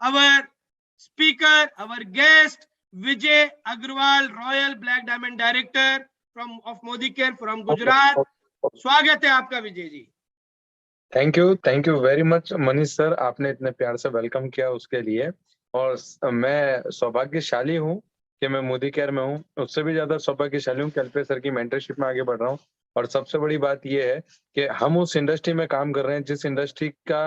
our speaker, our guest, Vijay Agrawal, Royal Black Diamond Director of Modi Care from Gujarat. स्वागत है आपका Vijay ji. Thank you very much Manish sir, आपने इतने प्यार से वेलकम किया उसके लिए। और मैं सौभाग्यशाली हूँ कि मैं मोदी केयर में हूँ, उससे भी ज्यादा सौभाग्यशाली हूँ कि अल्पेश सर की मेंटरशिप में आगे बढ़ रहा हूँ। और सबसे बड़ी बात यह है कि हम उस इंडस्ट्री में काम कर रहे हैं जिस इंडस्ट्री का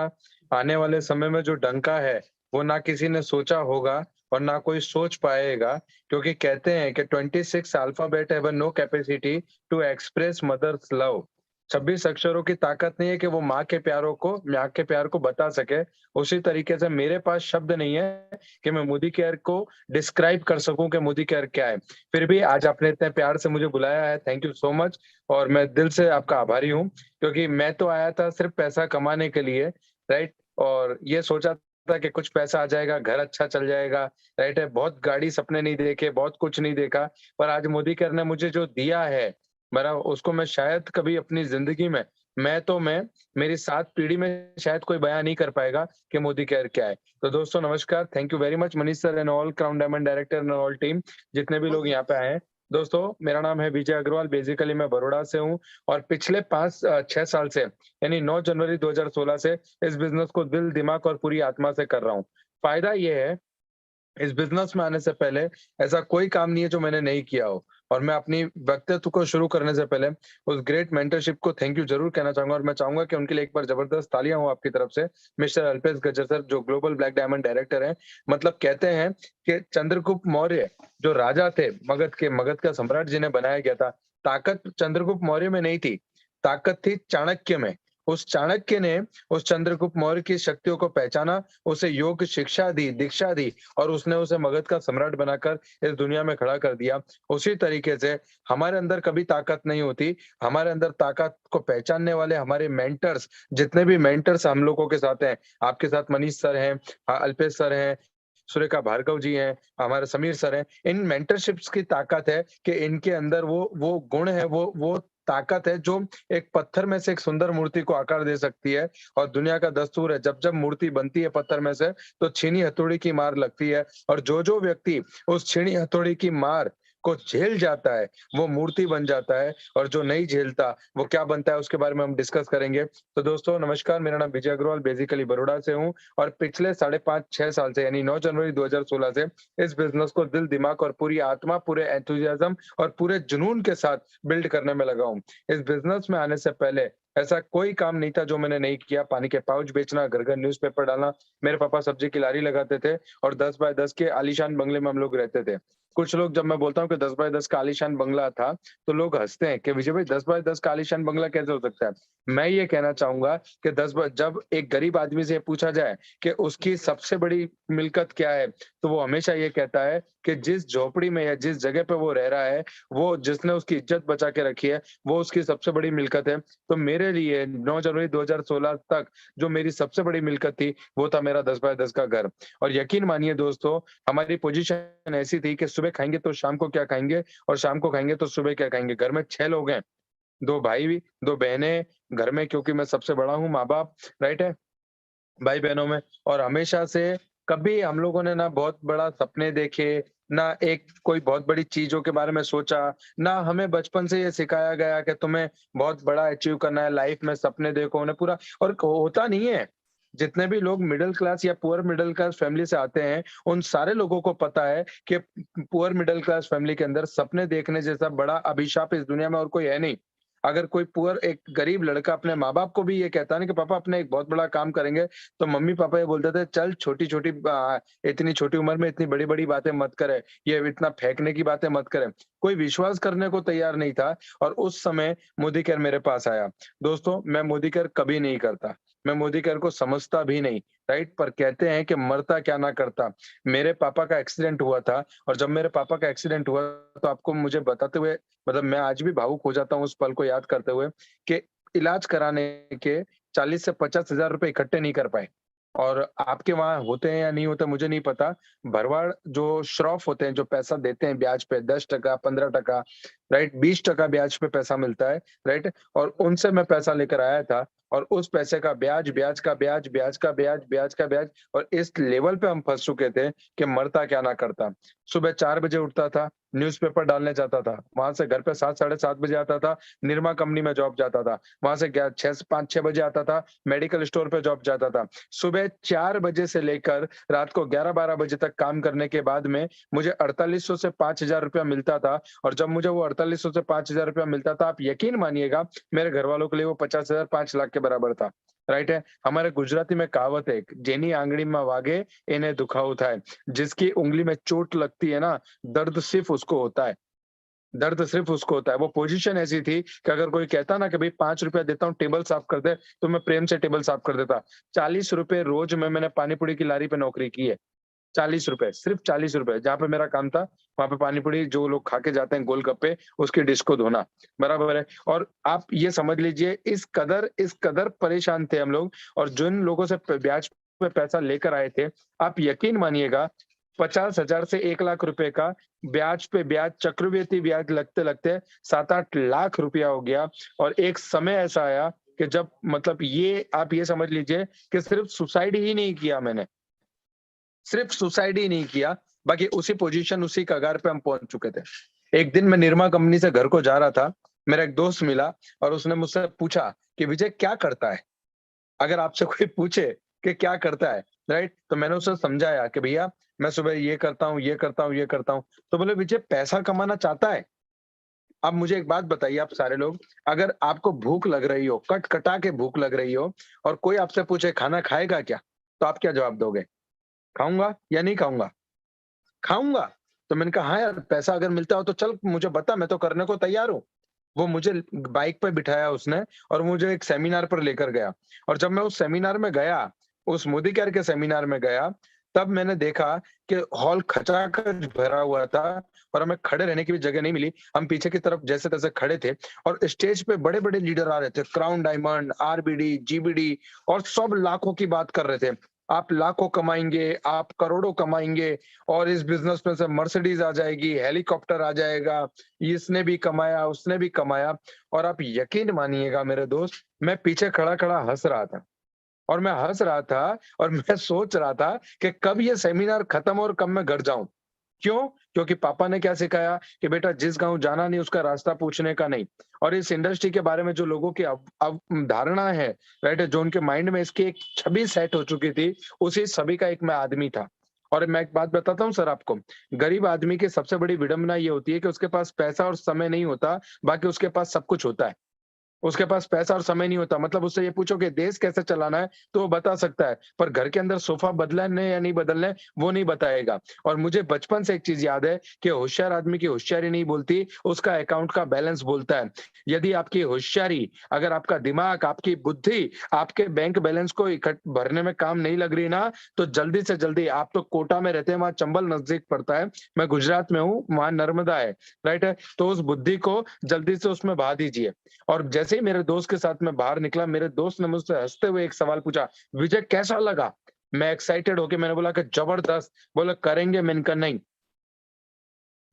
आने वाले समय में जो डंका है वो ना किसी ने सोचा होगा और ना कोई सोच पाएगा, क्योंकि कहते हैं कि 26 alphabet have no capacity to express mother's love. 26 अक्षरों की ताकत नहीं है कि वो माँ के प्यार को बता सके। उसी तरीके से मेरे पास शब्द नहीं है कि मैं मोदी केयर को डिस्क्राइब कर सकूं कि मोदी केयर क्या है। फिर भी आज आपने इतने प्यार से मुझे बुलाया है, थैंक यू सो मच। और मैं दिल से आपका आभारी हूँ, क्योंकि मैं तो आया था सिर्फ पैसा कमाने के लिए, राइट। और ये सोचा था कि कुछ पैसा आ जाएगा, घर अच्छा चल जाएगा, राइट है। बहुत गाड़ी सपने नहीं देखे, बहुत कुछ नहीं देखा, पर आज मोदी केयर ने मुझे जो दिया है मेरा, उसको मैं शायद कभी अपनी जिंदगी में मैं मेरी 7 पीढ़ी में शायद कोई बयान नहीं कर पाएगा कि मोदी केयर क्या है। तो दोस्तों नमस्कार, thank you very much Manish sir and all crown diamond director and all team, जितने भी लोग यहाँ पे आए हैं। दोस्तों मेरा नाम है विजय अग्रवाल, बेसिकली मैं बड़ौदा से हूँ और पिछले 5-6 साल से यानी 9 जनवरी 2016 से इस बिजनेस को दिल दिमाग और पूरी आत्मा से कर रहा हूँ। फायदा ये है, इस बिजनेस में आने से पहले ऐसा कोई काम नहीं है जो मैंने नहीं किया हो। और मैं अपनी व्यक्तित्व को शुरू करने से पहले उस ग्रेट मेंटरशिप को थैंक यू जरूर कहना चाहूंगा, और मैं चाहूंगा कि उनके लिए एक बार जबरदस्त तालियां हो आपकी तरफ से। मिस्टर अल्पेश गज्जर सर, जो ग्लोबल ब्लैक डायमंड डायरेक्टर हैं। मतलब कहते हैं कि चंद्रगुप्त मौर्य जो राजा थे, मगध का सम्राट जिन्हें बनाया गया था, ताकत चंद्रगुप्त मौर्य में नहीं थी, ताकत थी चाणक्य में। उस चाणक्य ने उस चंद्रगुप्त मौर्य की शक्तियों को पहचाना, उसे योग शिक्षा दी, दीक्षा दी, और उसने उसे मगध का सम्राट बनाकर इस दुनिया में खड़ा कर दिया। उसी तरीके से हमारे अंदर कभी ताकत नहीं होती, हमारे अंदर ताकत को पहचानने वाले हमारे मेंटर्स, जितने भी मेंटर्स हम लोगों के साथ हैं, आपके साथ मनीष सर हैं, अल्पेश सर हैं, सुरेखा भार्गव जी हैं, हमारे समीर सर हैं। इन मेंटरशिप्स की ताकत है कि इनके अंदर वो गुण है, वो ताकत है जो एक पत्थर में से एक सुंदर मूर्ति को आकार दे सकती है। और दुनिया का दस्तूर है, जब जब मूर्ति बनती है पत्थर में से तो छीनी हथौड़ी की मार लगती है, और जो व्यक्ति उस छीनी हथौड़ी की मार को झेल जाता है वो मूर्ति बन जाता है, और जो नहीं झेलता वो क्या बनता है उसके बारे में हम डिस्कस करेंगे। तो दोस्तों नमस्कार, मेरा नाम विजय अग्रवाल, बेसिकली बड़ौदा से हूँ, और पिछले 5.5-6 साल से यानी 9 जनवरी 2016 से इस बिजनेस को दिल दिमाग और पूरी आत्मा, पूरे एंथुजियाज्म और पूरे जुनून के साथ बिल्ड करने में लगा हूँ। इस बिजनेस में आने से पहले ऐसा कोई काम नहीं था जो मैंने नहीं किया। पानी के पाउच बेचना, घर घर न्यूज़पेपर डालना, मेरे पापा सब्जी की लारी लगाते थे, और 10 बाय 10 के आलीशान बंगले में हम लोग रहते थे। कुछ लोग, जब मैं बोलता हूँ कि 10 बाय 10 का आलीशान बंगला था, तो लोग हंसते हैं कि विजय भाई 10 बाय 10 का आलीशान बंगला कैसे हो सकता है। मैं ये कहना चाहूंगा कि जब एक गरीब आदमी से पूछा जाए कि उसकी सबसे बड़ी मिल्कत क्या है, तो वो हमेशा ये कहता है कि जिस झोपड़ी में या जिस जगह पे वो रह रहा है, वो जिसने उसकी इज्जत बचा के रखी है, वो उसकी सबसे बड़ी मिल्कत है। तो मेरे लिए 9 जनवरी 2016 तक जो मेरी सबसे बड़ी मिल्कत थी वो था मेरा 10 बाय 10 का घर। और यकीन मानिए दोस्तों, हमारी पोजीशन ऐसी थी कि सुबह खाएंगे तो शाम को क्या खाएंगे, और शाम को खाएंगे तो सुबह क्या खाएंगे। घर में 6 लोग हैं, 2 भाई भी, 2 बहनें घर में, क्योंकि मैं सबसे बड़ा हूँ, माँ बाप, राइट है, भाई बहनों में। और हमेशा से कभी हम लोगों ने ना बहुत बड़ा सपने देखे, ना एक कोई बहुत बड़ी चीजों के बारे में सोचा, ना हमें बचपन से ये सिखाया गया कि तुम्हें बहुत बड़ा अचीव करना है लाइफ में, सपने देखो उन्हें पूरा। और होता नहीं है। जितने भी लोग मिडिल क्लास या पुअर मिडिल क्लास फैमिली से आते हैं, उन सारे लोगों को पता है कि पुअर मिडिल क्लास फैमिली के अंदर सपने देखने जैसा बड़ा अभिशाप इस दुनिया में और कोई है नहीं। अगर कोई पुअर एक गरीब लड़का अपने माँ-बाप को भी ये कहता है ना कि पापा अपने एक बहुत बड़ा काम करेंगे, तो मम्मी-पापा ये बोलते थे, "चल छोटी-छोटी इतनी छोटी उम्र में इतनी बड़ी-बड़ी बातें मत करे, ये इतना फेंकने की बातें मत करे।" कोई विश्वास करने को तैयार नहीं था, और उस समय मोदी केयर मेरे पास आया। दोस्तों, मैं मोदी केयर कभी नहीं करता, मैं मोदी केयर को समझता भी नहीं, राइट? पर कहते हैं कि मरता क्या ना करता। मेरे पापा का एक्सीडेंट हुआ था, और जब मेरे पापा का एक्सीडेंट हुआ तो आपको मुझे बताते हुए, मतलब मैं आज भी भावुक हो जाता हूँ उस पल को याद करते हुए, कि इलाज कराने के 40 से 50 हज़ार रुपए इकट्ठे नहीं कर पाए। और आपके वहाँ होते हैं या नहीं होते मुझे नहीं पता। भरवाड़ जो श्रॉफ होते हैं, जो पैसा देते हैं ब्याज पे 10%, 15%, राइट, 20% ब्याज पे पैसा मिलता है, राइट, और उनसे मैं पैसा लेकर आया था और उस पैसे का ब्याज, ब्याज का ब्याज, ब्याज का ब्याज, ब्याज का ब्याज, और इस लेवल पे हम फंस चुके थे कि मरता क्या ना करता। सुबह 4 बजे उठता था, न्यूज़पेपर डालने जाता था, वहां से घर पे 7 साढ़े 7 बजे आता था, निरमा कंपनी में जॉब जाता था, वहां से 5-6 बजे आता था, मेडिकल स्टोर पे जॉब जाता था। सुबह 4 बजे से लेकर रात को 11-12 बजे तक काम करने के बाद में मुझे 4800 से 5000 रुपया मिलता था, और जब मुझे वो 4800 से 5000 रुपया मिलता था, आप यकीन मानिएगा मेरे घर वालों के लिए वो 50,000 5 लाख के बराबर था। राइट है, हमारे गुजराती में कहावत है, जेनी आंगળી में वागे इन्हें दुखाऊ થાય। जिसकी उंगली में चोट लगती है ना, दर्द सिर्फ उसको होता है, दर्द सिर्फ उसको होता है। वो पोजीशन ऐसी थी कि अगर कोई कहता ना कि भाई 5 रुपया देता हूँ टेबल साफ कर दे, तो मैं प्रेम से टेबल साफ कर देता। 40 रुपए रोज में मैंने पानी पूरी की लारी पे नौकरी की है। 40 रुपए, सिर्फ 40 रुपए, जहाँ पे मेरा काम था, वहाँ पे पानी पूरी जो लोग खा के जाते हैं गोलगप्पे, उसकी डिश को धोना, बराबर है। और आप ये समझ लीजिए इस कदर परेशान थे हम लोग, और जिन लोगों से ब्याज पे पैसा लेकर आए थे, आप यकीन मानिएगा 50,000 से 1 लाख रुपए का ब्याज पे ब्याज, चक्रवृद्धि ब्याज लगते-लगते 7-8 लाख रुपया हो गया। और एक समय ऐसा आया कि जब मतलब ये आप ये समझ लीजिए कि सिर्फ सुसाइड ही नहीं किया मैंने, सिर्फ सुसाइड ही नहीं किया, बाकी उसी पोजीशन, उसी कगार पे हम पहुंच चुके थे। एक दिन मैं निरमा कंपनी से घर को जा रहा था, मेरा एक दोस्त मिला और उसने मुझसे पूछा कि विजय क्या करता है? अगर आपसे कोई पूछे कि क्या करता है, राइट? तो मैंने उसे समझाया कि भैया मैं सुबह ये करता हूँ, ये करता हूँ, ये करता हूँ। तो बोले विजय पैसा कमाना चाहता है? अब मुझे एक बात बताइए आप सारे लोग, अगर आपको भूख लग रही हो, कट-कटा के भूख लग रही हो, और कोई आपसे पूछे खाना खाएगा क्या? तो आप क्या जवाब दोगे? खाऊँगा या नहीं खाऊँगा? खाऊँगा। तो मैंने कहा हाँ यार, पैसा अगर मिलता हो तो चल मुझे बता, मैं तो करने को तैयार हूँ। वो मुझे बाइक पे बिठाया उसने और मुझे एक सेमिनार पर लेकर गया, और जब मैं उस सेमिनार में गया, उस मोदी केयर के सेमिनार में गया, तब मैंने देखा कि हॉल खचाखच भरा हुआ था और हमें खड़े रहने की भी जगह नहीं मिली। हम पीछे की तरफ जैसे-तैसे खड़े थे और स्टेज पे बड़े-बड़े लीडर आ रहे थे, क्राउन डायमंड, आरबीडी, जीबीडी, और सब लाखों की बात कर रहे थे। आप लाखों कमाएँगे, आप करोड़ों कमाएँगे, और इस बिज़नेस में से मर्सिडीज़ आ जाएगी, हेलीकॉप्टर आ जाएगा, इसने भी कमाया, उसने भी कमाया। और आप यकीन मानिएगा मेरे दोस्त, मैं पीछे खड़ा-खड़ा हँस रहा था, और मैं हँस रहा था और मैं सोच रहा था कि कब ये सेमिनार खत्म और कब मैं घर जाऊँ। क्यों? क्योंकि पापा ने क्या सिखाया कि बेटा जिस गाँव जाना नहीं उसका रास्ता पूछने का नहीं। और इस इंडस्ट्री के बारे में जो लोगों की अब धारणा है, राइट? जो उनके माइंड में इसकी एक छवि सेट हो चुकी थी, उसी छवि का एक मैं आदमी था। और मैं एक बात बताता हूँ सर आपको, गरीब आदमी की सबसे बड़ी विडंबना ये होती है कि उसके पास पैसा और समय नहीं होता, बाकी उसके पास सब कुछ होता है। उसके पास पैसा और समय नहीं होता, मतलब उससे ये पूछो कि देश कैसे चलाना है, तो वो बता सकता है, पर घर के अंदर सोफ़ा बदलना है या नहीं बदलना है, वो नहीं बताएगा। और मुझे बचपन से एक चीज़ याद है कि होशियार आदमी की होशियारी नहीं बोलती, उसका अकाउंट का बैलेंस बोलता है। यदि आपकी होशियारी, अगर आपका दिमाग, आपकी बुद्धि, आपके बैंक बैलेंस को भरने में काम नहीं लग रही ना, तो जल्दी से जल्दी, आप तो कोटा में रहते हैं, वहाँ चंबल नज़दीक पड़ता है, मैं गुजरात में हूँ, वहाँ नर्मदा है, राइट है? तो उस बुद्धि को जल्दी से उसमें बहा दीजिए। और जैसे ही मेरे दोस्त के साथ मैं बाहर निकला, मेरे दोस्त ने मुझसे हँसते हुए एक सवाल पूछा, "विजय कैसा लगा?" मैं एक्साइटेड होके मैंने बोला कि जबरदस्त। बोले करेंगे? मैंने कहा नहीं।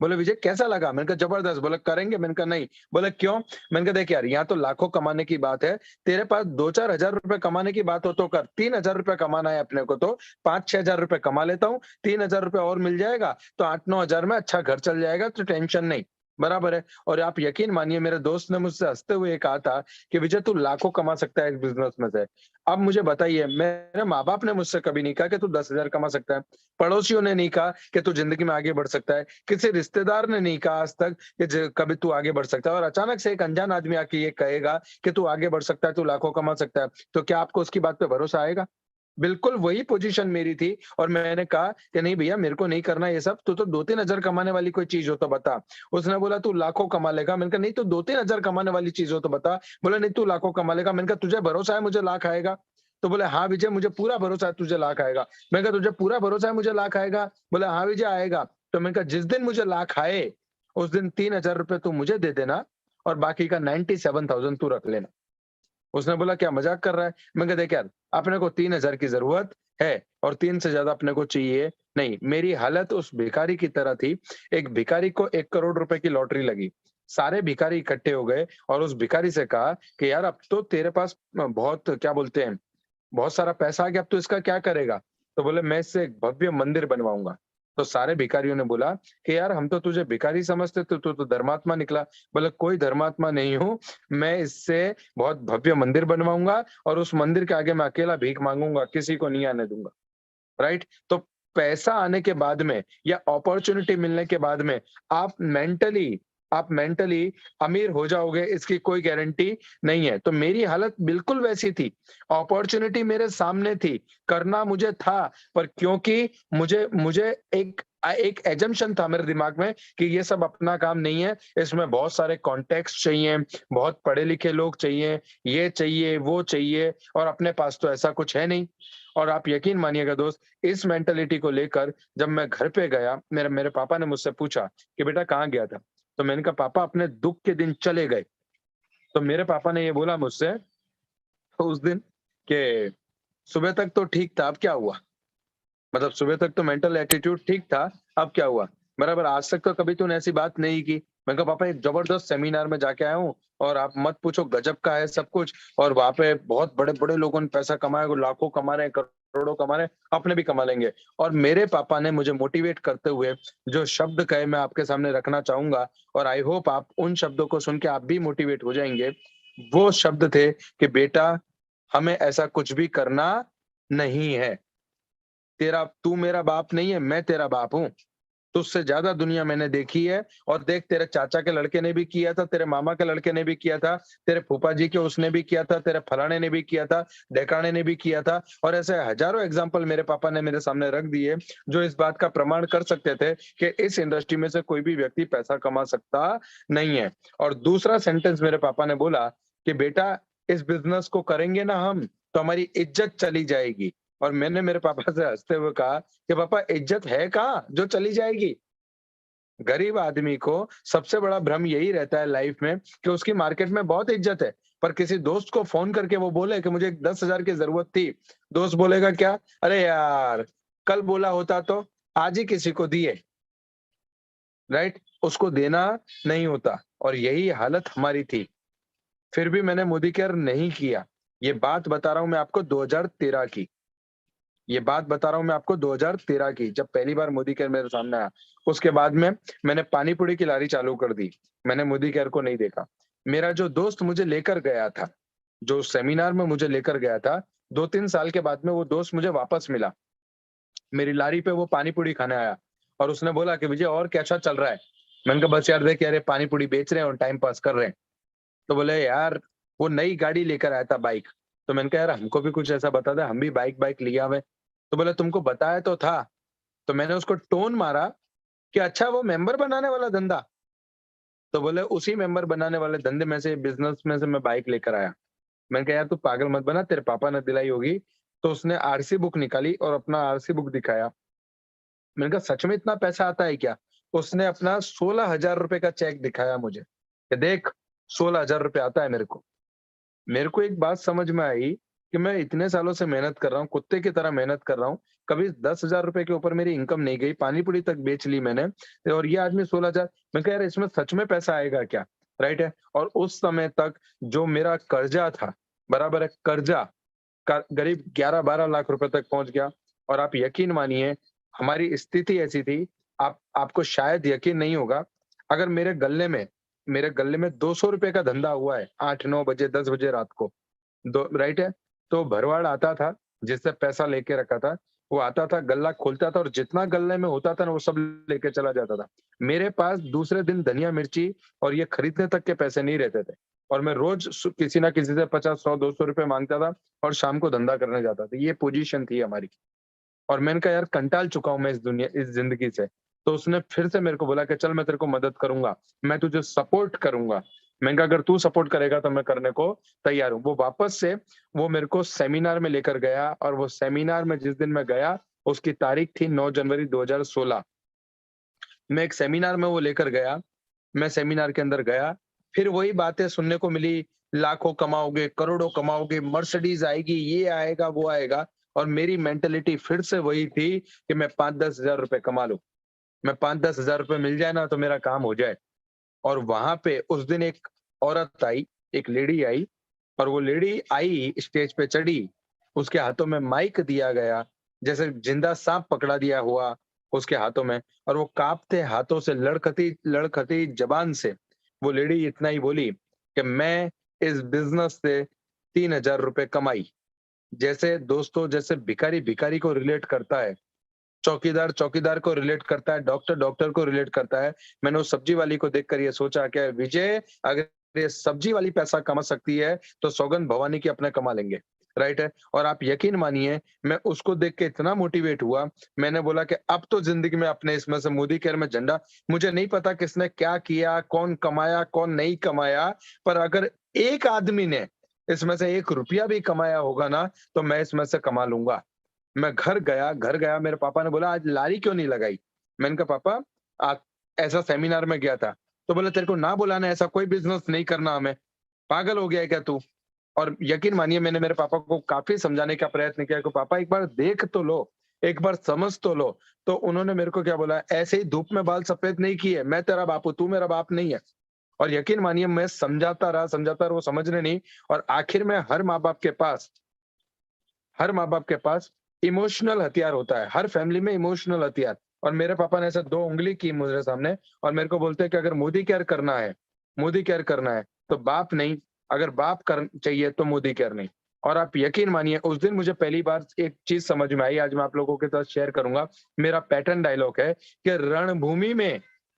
बोले विजय कैसा लगा? मैंने कहा जबरदस्त। बोले करेंगे? मैंने कहा नहीं। बोले क्यों? मैंने कहा देख यार, यहाँ तो लाखों कमाने की बात है, तेरे पास 2-4 हज़ार रुपए कमाने की बात हो तो कर, 3,000 रुपए कमाना है अपने को तो 5-6 हज़ार रुपए कमा लेता हूँ, 3,000 रुपए और मिल जाएगा, तो 8-9 हज़ार में अच्छा घर चल जाएगा, तो टेंशन नहीं। बराबर है। और आप यकीन मानिए मेरे दोस्त ने मुझसे हँसते हुए कहा था कि विजय तू लाखों कमा सकता है इस बिज़नेस में से। अब मुझे बताइए, मेरे माँ-बाप ने मुझसे कभी नहीं कहा कि तू 10,000 कमा सकता है, पड़ोसियों ने नहीं कहा कि तू ज़िंदगी में आगे बढ़ सकता है, किसी रिश्तेदार ने नहीं कहा आज तक कि कभी तू आगे बढ़ सकता है, और अचानक से एक अनजान आदमी आके ये कहेगा कि तू आगे बढ़ सकता है, तू लाखों कमा सकता है, तो क्या आपको उसकी बात पे भरोसा आएगा? बिल्कुल वही पोजीशन मेरी थी, और मैंने कहा कि नहीं भैया मेरे को नहीं करना ये सब, तू तो 2-3 हज़ार कमाने वाली कोई चीज़ हो तो बता। उसने बोला तू लाखों कमा लेगा, मैंने कहा नहीं, तू 2-3 हज़ार कमाने वाली चीज़ हो तो बता। बोला नहीं तू लाखों कमा लेगा, मैंने कहा तुझे भरोसा है मुझे लाख आएगा? तो बोले हाँ विजय मुझे पूरा भरोसा है तुझे लाख आएगा। मैंने कहा तुझे पूरा भरोसा है मुझे लाख आएगा? बोला हाँ विजय आएगा। तो मैंने कहा जिस दिन मुझे लाख आए, उस दिन 3,000 रुपए तू मुझे दे देना, और बाकी का 97,000 तू रख लेना। उसने बोला क्या मज़ाक कर रहा है? मैंने कहा देख यार, अपने को 3,000 की ज़रूरत है और 3 से ज़्यादा अपने को चाहिए नहीं। मेरी हालत उस भिखारी की तरह थी। एक भिखारी को 1 करोड़ रुपए की लॉटरी लगी। सारे भिखारी इकट्ठे हो गए और उस भिखारी से कहा कि यार अब तो तेरे पास बहुत क्या बोलते हैं, बहुत सारा पैसा आ गया, अब तो इसका क्या करेगा? तो बोले मैं इससे एक भव्य मंदिर बनवाऊंगा। तो सारे भिखारियों ने बोला कि यार हम तो तुझे भिखारी समझते थे, तू तो धर्मात्मा निकला। बोले कोई धर्मात्मा नहीं हूँ, मैं इससे बहुत भव्य मंदिर बनवाऊंगा और उस मंदिर के आगे मैं अकेला भीख मांगूंगा, किसी को नहीं आने दूंगा। राइट? तो पैसा आने के बाद में या अपॉर्च्युनिटी मिलने के बाद में आप मेंटली अमीर हो जाओगे, इसकी कोई गारंटी नहीं है। तो मेरी हालत बिल्कुल वैसी थी। अपॉर्च्युनिटी मेरे सामने थी, करना मुझे था, पर क्योंकि मुझे मुझे एक एजम्पशन था मेरे दिमाग में कि ये सब अपना काम नहीं है, इसमें बहुत सारे कॉन्टेक्स्ट चाहिए, बहुत पढ़े लिखे लोग चाहिए, ये चाहिए, वो चाहिए, और अपने पास तो ऐसा कुछ है नहीं। और आप यकीन मानिएगा दोस्त, इस मेंटालिटी को लेकर जब मैं घर पे गया, मेरे मेरे पापा ने मुझसे पूछा कि बेटा कहाँ गया था? तो मैंने कहा पापा अपने दुःख के दिन चले गए। तो मेरे पापा ने ये बोला मुझसे उस दिन कि सुबह तक तो ठीक था, अब क्या हुआ? मतलब सुबह तक तो मेंटल एटीट्यूड ठीक था, अब क्या हुआ? बराबर, आज तक तो कभी तूने ऐसी बात नहीं की। मैंने कहा पापा एक जबरदस्त सेमिनार में जाके आया हूँ और आप मत पूछो, गजब का है सब कुछ, और वहां पे बहुत बड़े-बड़े लोगों ने पैसा कमाया, वो लाखों कमा रहे हैं, करोड़ों कमा रहे हैं, अपने भी कमा लेंगे। और मेरे पापा ने मुझे मोटिवेट करते हुए जो शब्द कहे मैं आपके सामने रखना चाहूँगा, और आई होप आप उन शब्दों को सुन के आप भी मोटिवेट हो जाएँगे। वो शब्द थे कि बेटा हमें ऐसा कुछ भी करना नहीं है। तेरा तू मेरा बाप नहीं है, मैं तेरा बाप हूँ। तुझसे ज्यादा दुनिया मैंने देखी है, और देख तेरे चाचा के लड़के ने भी किया था, तेरे मामा के लड़के ने भी किया था, तेरे फूफा जी के उसने भी किया था, तेरे फलाने ने भी किया था, ढेकाणे ने भी किया था, और ऐसे हजारों एग्जाम्पल मेरे पापा ने मेरे सामने रख दिए जो इस बात का प्रमाण कर सकते थे कि इस इंडस्ट्री में से कोई भी व्यक्ति पैसा कमा सकता नहीं है। और दूसरा सेंटेंस मेरे पापा ने बोला कि बेटा इस बिजनेस को करेंगे ना हम, तो हमारी इज्जत चली जाएगी। और मैंने मेरे पापा से हंसते हुए कहा कि पापा इज्जत है कहाँ जो चली जाएगी? गरीब आदमी को सबसे बड़ा भ्रम यही रहता है लाइफ में कि उसकी मार्केट में बहुत इज्जत है, पर किसी दोस्त को फोन करके वो बोले कि मुझे 10,000 की जरूरत थी, दोस्त बोलेगा क्या, अरे यार कल बोला होता तो आज ही किसी को दिए। राइट? उसको देना नहीं होता, और यही हालत हमारी थी। फिर भी मैंने मोदी केयर नहीं किया। ये बात बता रहा हूं मैं आपको 2013 की। ये बात बता रहा हूँ मैं आपको 2013 की, जब पहली बार मोदी केयर मेरे सामने आया। उसके बाद में मैंने पानी पूरी की लारी चालू कर दी। मैंने मोदी केयर को नहीं देखा। मेरा जो दोस्त मुझे लेकर गया था, जो सेमिनार में मुझे लेकर गया था, 2-3 साल के बाद में वो दोस्त मुझे वापस मिला। मेरी लारी पे वो पानी पूरी खाने आया और उसने बोला कि विजय और कैसा चल रहा है? मैंने कहा बस यार देख यार ये पानी पूरी बेच रहे हैं और टाइम पास कर रहे हैं। तो बोले यार वो नई गाड़ी लेकर आया था, बाइक। तो मैंने कहा यार हमको भी कुछ ऐसा बता दे, हम भी बाइक बाइक लिया हुए। तो बोले तुमको बताया तो था। तो मैंने उसको टोन मारा कि अच्छा वो मेंबर बनाने वाला धंधा। तो बोले उसी मेंबर बनाने वाले धंधे में से, बिजनेस में से मैं बाइक लेकर आया। मैंने कहा यार तू पागल मत बना, तेरे पापा ने दिलाई होगी। तो उसने आरसी बुक निकाली और अपना आरसी बुक दिखाया। मैंने कहा सच में इतना पैसा आता है क्या? उसने अपना 16,000 रुपए का चेक दिखाया मुझे कि देख 16,000 रुपए आता है मेरे को। मेरे को एक बात समझ में आई कि मैं इतने सालों से मेहनत कर रहा हूँ, कुत्ते की तरह मेहनत कर रहा हूँ, कभी 10,000 रुपए के ऊपर मेरी इनकम नहीं गई, पानी पूरी तक बेच ली मैंने, और ये आदमी 16,000। मैं कह यार इसमें सच में पैसा आएगा क्या? राइट है। और उस समय तक जो मेरा कर्जा था, बराबर है, कर्जा करीब 11-12 लाख रुपए तक पहुंच गया। और आप यकीन मानिए हमारी स्थिति ऐसी थी, आपको शायद यकीन नहीं होगा, अगर मेरे गल्ले में 200 रुपए का धंधा हुआ है 8-9 बजे 10 बजे रात को, दो राइट है, तो भरवाड़ आता था, जिससे पैसा लेके रखा था, वो आता था, गल्ला खोलता था और जितना गल्ले में होता था ना वो सब लेके चला जाता था। मेरे पास दूसरे दिन धनिया मिर्ची और ये खरीदने तक के पैसे नहीं रहते थे, और मैं रोज किसी ना किसी से 50 100 200 रुपए मांगता था और शाम को धंधा करने जाता था। ये पोजीशन थी हमारी। और मैंने कहा यार कंटाल चुका हूँ मैं इस जिंदगी से। तो उसने फिर से मेरे को बोला कि चल मैं तेरे को मदद करूंगा, मैं तुझे सपोर्ट करूंगा। मैंने कहा अगर तू सपोर्ट करेगा तो मैं करने को तैयार हूँ। वो वापस से वो मेरे को सेमिनार में लेकर गया, और वो सेमिनार में जिस दिन मैं गया उसकी तारीख थी 9 जनवरी 2016। मैं एक सेमिनार में वो लेकर गया, मैं सेमिनार के अंदर गया, फिर वही बातें सुनने को मिली, लाखों कमाओगे, करोड़ों कमाओगे, मर्सिडीज आएगी, ये आएगा, वो आएगा। और मेरी मेंटालिटी फिर से वही थी कि मैं 5-10 हजार रुपए कमा लूं, मैं 5-10 हजार रुपए मिल जाए ना तो मेरा काम हो जाए। और वहां पे उस दिन एक औरत आई, एक लेडी आई, और वो लेडी आई, स्टेज पे चढ़ी, उसके हाथों में माइक दिया गया, जैसे जिंदा सांप पकड़ा दिया हुआ उसके हाथों में, और वो कांपते हाथों से, लड़खती लड़खती जबान से वो लेडी इतना ही बोली कि मैं इस बिजनेस से 3,000 रुपए कमाई। जैसे दोस्तों, जैसे भिखारी भिखारी को रिलेट करता है, चौकीदार चौकीदार को रिलेट करता है, डॉक्टर डॉक्टर को रिलेट करता है, मैंने उस सब्जी वाली को देखकर ये सोचा कि विजय, अगर ये सब्जी वाली पैसा कमा सकती है तो सौगंध भवानी की अपने कमा लेंगे, राइट है। और आप यकीन मानिए, मैं उसको देख के इतना मोटिवेट हुआ, मैंने बोला कि अब तो जिंदगी में अपने इसमें से मोदी केयर में झंडा, मुझे नहीं पता किसने क्या किया, कौन कमाया कौन नहीं कमाया, पर अगर एक आदमी ने इसमें से 1 रुपया भी कमाया होगा ना, तो मैं इसमें से कमा लूंगा। मैं घर गया, मेरे पापा ने बोला, आज लारी क्यों नहीं लगाई? मैंने कहा, पापा, आ, ऐसा सेमिनार में गया था। तो बोला, तेरे को ना बुलाना, ऐसा कोई बिजनेस नहीं करना हमें, पागल हो गया है क्या तू? और यकीन मानिए, मैंने मेरे पापा को काफी समझाने का प्रयत्न किया कि पापा एक बार देख तो लो, एक बार समझ तो लो। तो उन्होंने मेरे को क्या बोला, ऐसे ही धूप में बाल सफेद नहीं किए, मैं तेरा बाप हूं, तू मेरा बाप नहीं है। और यकीन मानिए, मैं समझाता रहा, वो समझने नहीं। और आखिर में हर माँ बाप के पास इमोशनल हथियार होता है, हर फैमिली में इमोशनल हथियार। और मेरे पापा ने ऐसे 2 उंगली की मेरे सामने, और मेरे को बोलते हैं कि अगर मोदी केयर करना है तो बाप नहीं, अगर बाप कर चाहिए तो मोदी केयर नहीं। और आप यकीन मानिए, उस दिन मुझे पहली बार एक चीज समझ में आई, आज मैं आप लोगों के साथ शेयर करूंगा। मेरा पैटर्न डायलॉग है कि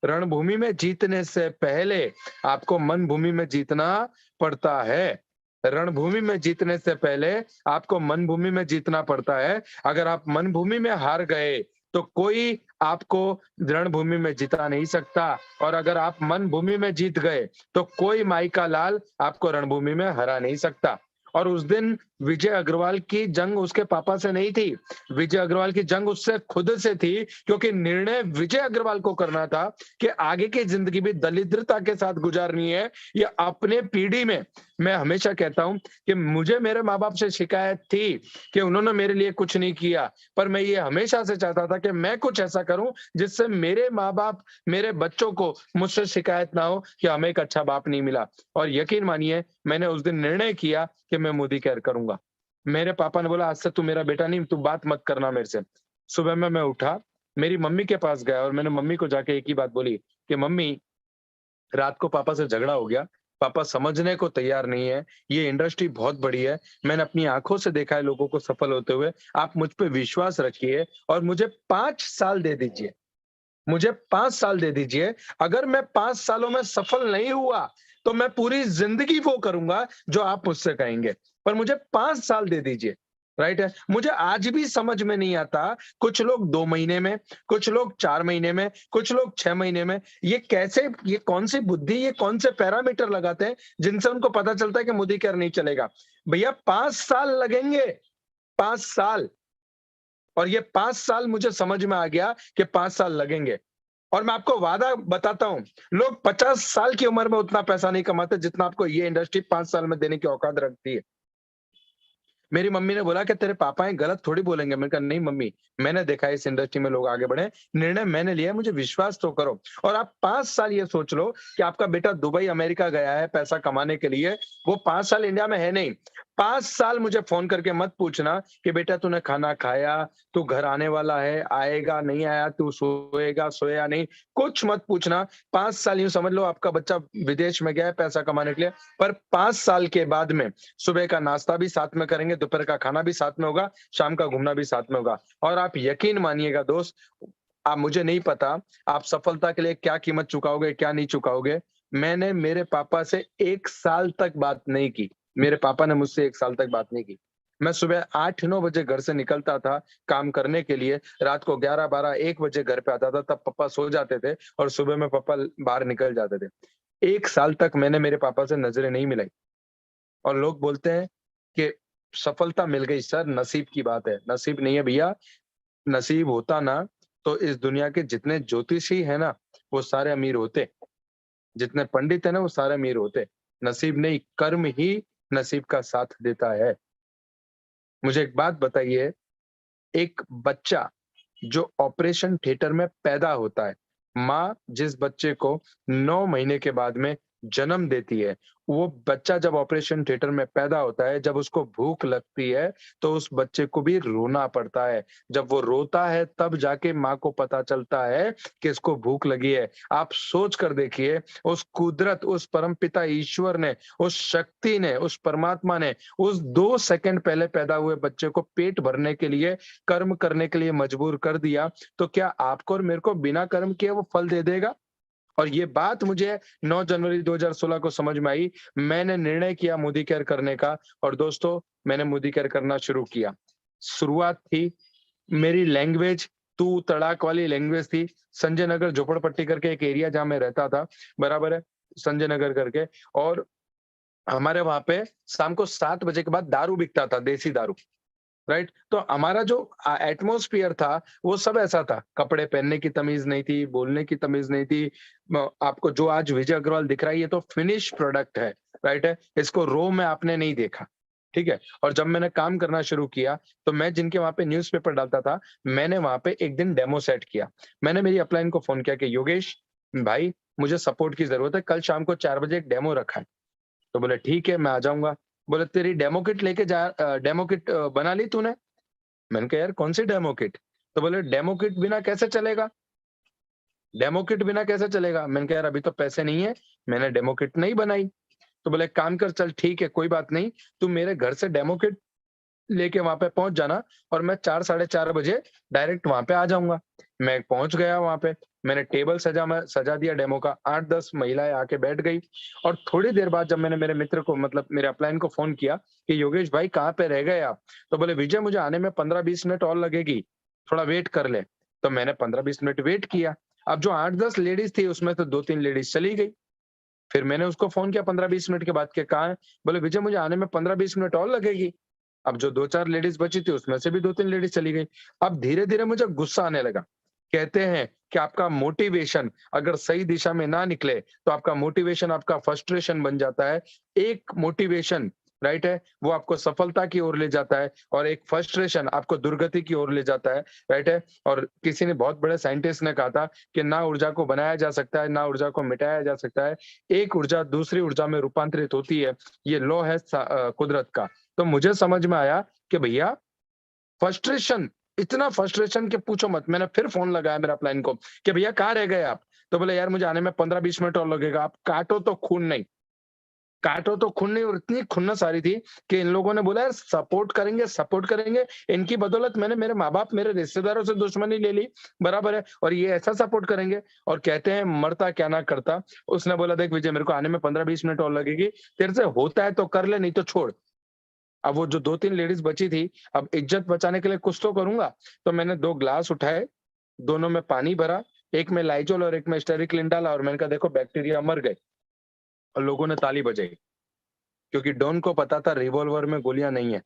रणभूमि में जीतने से पहले आपको मन भूमि में जीतना पड़ता है। रणभूमि में जीतने से पहले आपको मन भूमि में जीतना पड़ता है। अगर आप मन भूमि में हार गए तो कोई आपको रणभूमि में जिता नहीं सकता, और अगर आप मन भूमि में जीत गए तो कोई माई का लाल आपको रणभूमि में हरा नहीं सकता। और उस दिन विजय अग्रवाल की जंग उसके पापा से नहीं थी, विजय अग्रवाल की जंग उससे खुद से थी, क्योंकि निर्णय विजय अग्रवाल को करना था कि आगे की जिंदगी भी दरिद्रता के साथ गुजारनी है या अपने पीढ़ी में। मैं हमेशा कहता हूं कि मुझे मेरे माँ बाप से शिकायत थी कि उन्होंने मेरे लिए कुछ नहीं किया, पर मैं ये हमेशा से चाहता था कि मैं कुछ ऐसा करूं जिससे मेरे माँ बाप, मेरे बच्चों को मुझसे शिकायत ना हो कि हमें एक अच्छा बाप नहीं मिला। और यकीन मानिए, मैंने उस दिन निर्णय किया कि मैं मोदी केयर करूंगा। मेरे पापा ने बोला, आज से तू मेरा बेटा नहीं, तू बात मत करना मेरे से। सुबह में मैं उठा, मेरी मम्मी के पास गया, और मैंने मम्मी को जाके एक ही बात बोली कि मम्मी, रात को पापा से झगड़ा हो गया, पापा समझने को तैयार नहीं है, ये इंडस्ट्री बहुत बड़ी है, मैंने अपनी आंखों से देखा है लोगों को सफल होते हुए, आप मुझ पे विश्वास रखिए और मुझे 5 साल दे दीजिए, मुझे 5 साल दे दीजिए। अगर मैं 5 सालों में सफल नहीं हुआ तो मैं पूरी जिंदगी वो करूंगा जो आप मुझसे कहेंगे, पर मुझे 5 साल दे दीजिए। राइट है। मुझे आज भी समझ में नहीं आता, कुछ लोग 2 महीने में, कुछ लोग 4 महीने में, कुछ लोग 6 महीने में, ये कैसे, ये कौन सी बुद्धि, ये कौन से पैरामीटर लगाते हैं जिनसे उनको पता चलता है कि मोदी केयर नहीं चलेगा। भैया 5 साल लगेंगे, 5 साल। और ये 5 साल मुझे समझ में आ गया कि 5 साल लगेंगे। और मैं आपको वादा बताता हूं, लोग 50 साल की उम्र में उतना पैसा नहीं कमाते जितना आपको ये इंडस्ट्री 5 साल में देने की औकात रखती है। मेरी मम्मी ने बोला कि तेरे पापा हैं, गलत थोड़ी बोलेंगे। मैंने कहा, नहीं मम्मी, मैंने देखा है इस इंडस्ट्री में लोग आगे बढ़े, निर्णय मैंने लिया है, मुझे विश्वास तो करो। और आप 5 साल ये सोच लो कि आपका बेटा दुबई अमेरिका गया है पैसा कमाने के लिए, वो 5 साल इंडिया में है नहीं। 5 साल मुझे फोन करके मत पूछना कि बेटा तूने खाना खाया, तू घर आने वाला है, आएगा नहीं आया, तू सोएगा सोया नहीं, कुछ मत पूछना। 5 साल यूं समझ लो आपका बच्चा विदेश में गया है पैसा कमाने के लिए, पर 5 साल के बाद में सुबह का नाश्ता भी साथ में करेंगे, दोपहर का खाना भी साथ में होगा, शाम का घूमना भी साथ में होगा। और आप यकीन मानिएगा दोस्त, आप, मुझे नहीं पता आप सफलता के लिए क्या कीमत चुकाओगे, क्या नहीं चुकाओगे। मैंने मेरे पापा से 1 साल तक बात नहीं की, मेरे पापा ने मुझसे 1 साल तक बात नहीं की। मैं सुबह 8-9 बजे घर से निकलता था काम करने के लिए, रात को 11-12-1 बजे घर पे आता था, तब पापा सो जाते थे और सुबह में पापा बाहर निकल जाते थे। 1 साल तक मैंने मेरे पापा से नजरें नहीं मिलाई। और लोग बोलते हैं कि सफलता मिल गई सर, नसीब की बात है। नसीब नहीं है भैया, नसीब होता ना तो इस दुनिया के जितने ज्योतिषी है ना, वो सारे अमीर होते, जितने पंडित है ना वो सारे अमीर होते। नसीब नहीं, कर्म ही नसीब का साथ देता है। मुझे एक बात बताइए, एक बच्चा जो ऑपरेशन थिएटर में पैदा होता है, माँ जिस बच्चे को 9 महीने के बाद में जन्म देती है, वो बच्चा जब ऑपरेशन थिएटर में पैदा होता है, जब उसको भूख लगती है, तो उस बच्चे को भी रोना पड़ता है। जब वो रोता है, तब जाके माँ को पता चलता है कि इसको भूख लगी है। आप सोच कर देखिए, उस कुदरत, उस परमपिता ईश्वर ने, उस शक्ति ने, उस परमात्मा ने, उस 2 सेकंड पहले पैदा हुए बच्चे को पेट भरने के लिए, कर्म करने के लिए मजबूर कर दिया, तो क्या आपको और मेरे को बिना कर्म किए वो फल दे देगा? और ये बात मुझे 9 जनवरी 2016 को समझ में आई। मैंने निर्णय किया मोदी केयर करने का और दोस्तों मैंने मोदी केयर करना शुरू किया। शुरुआत थी मेरी लैंग्वेज तू तड़ाक वाली लैंग्वेज थी। संजय नगर झोपड़पट्टी करके एक एरिया जहाँ मैं रहता था, बराबर है? संजय नगर करके। और हमारे वहाँ पे शाम को 7 बजे के बाद दारू बिकता था, देसी दारू। राइट? तो हमारा जो एटमॉस्फियर था, वो सब ऐसा था। कपड़े पहनने की तमीज़ नहीं थी, बोलने की तमीज़ नहीं थी। म आपको जो आज विजय अग्रवाल दिख रहा है, ये तो फिनिश प्रोडक्ट है, राइट है? इसको रॉ में आपने नहीं देखा, ठीक है? और जब मैंने काम करना शुरू किया, तो मैं जिनके वहाँ पे न्यूज़पेपर डालता था, मैंने वहाँ पे एक दिन डेमो सेट किया। मैंने मेरी अपलाइन को फ़ोन किया कि योगेश भाई, मुझे सपोर्ट की ज़रूरत है, कल शाम को 4 बजे एक डेमो रखा है। तो बोले ठीक है, मैं आ जाऊँगा। बोले तेरी डेमो किट डेमो किट बना ली तूने? मैंने कहा यार कौन सी डेमो किट? तो बोले डेमो किट बिना कैसे चलेगा? डेमो किट बिना कैसे चलेगा? मैंने कहा यार अभी तो पैसे नहीं है, मैंने डेमो किट नहीं बनाई। तो बोले एक काम कर चल ठीक है कोई बात नहीं, तू मेरे घर से डेमो किट लेके वहाँ पे पहुँच जाना और मैं 4 साढ़े 4 बजे डायरेक्ट वहाँ पे आ जाऊँगा। मैं पहुँच गया वहाँ पे, मैंने टेबल सजा दिया डेमो का, 8-10 महिलाएँ आके बैठ गई और थोड़ी देर बाद जब मैंने मेरे मित्र को मतलब मेरे अपलाइन को फ़ोन किया कि योगेश भाई कहाँ पे रह गए आप? तो बोले विजय मुझे आने में 15-20 मिनट और लगेगी, थोड़ा वेट कर ले। तो मैंने 15-20 मिनट वेट किया। अब जो 8-10 लेडीज़ थी उसमें तो 2-3 लेडीज़ चली गई। फिर मैंने उसको फ़ोन किया 15-20 मिनट के बाद कि कहाँ है? बोले विजय मुझे आने में 15-20 मिनट और लगेगी। अब जो 2-4 लेडीज़ बची थी उसमें से भी 2-3 लेडीज़ चली गई। अब धीरे-धीरे मुझे गुस्सा आने लगा। कहते हैं कि आपका मोटिवेशन अगर सही दिशा में ना निकले, तो आपका मोटिवेशन आपका फ्रस्ट्रेशन बन जाता है। एक मोटिवेशन राइट है, वो आपको सफलता की ओर ले जाता है और एक फ्रस्ट्रेशन आपको दुर्गति की ओर ले जाता है, राइट है? और किसी ने बहुत बड़े साइंटिस्ट ने कहा था कि ना ऊर्जा को बनाया जा सकता है, ना ऊर्जा को मिटाया जा सकता है। एक ऊर्जा दूसरी ऊर्जा में रूपांतरित होती है। ये लॉ है कुदरत का। तो मुझे समझ में आया कि भैया फ्रस्ट्रेशन, इतना फ्रस्ट्रेशन कि पूछो मत। मैंने फिर फ़ोन लगाया मेरे अपलाइन को कि भैया कहाँ रह गए आप? तो बोले यार मुझे आने में 15-20 मिनट और लगेगा। आप काटो तो खून नहीं और इतनी खुन्नस आ रही थी कि इन लोगों ने बोला यार सपोर्ट करेंगे। इनकी बदौलत मैंने मेरे माँ-बाप, मेरे रिश्तेदारों से दुश्मनी ले ली, बराबर है? और ये ऐसा सपोर्ट करेंगे और कहते हैं मरता क्या ना करता। उसने बोला देख विजय मेरे को आने में 15-20 मिनट और लगेगी। तेरे से होता है तो कर ले नहीं तो छोड़। अब वो जो 2-3 लेडीज़ बची थी, अब इज़्ज़त बचाने के लिए कुछ तो करूँगा। तो मैंने 2 ग्लास उठाए, दोनों में पानी भरा, एक में लाइज़ॉल और एक में स्टेरिक्लिन डाला और मैंने कहा देखो बैक्टीरिया मर गए और लोगों ने ताली बजाई। क्योंकि डॉन को पता था रिवॉल्वर में गोलियाँ नहीं है।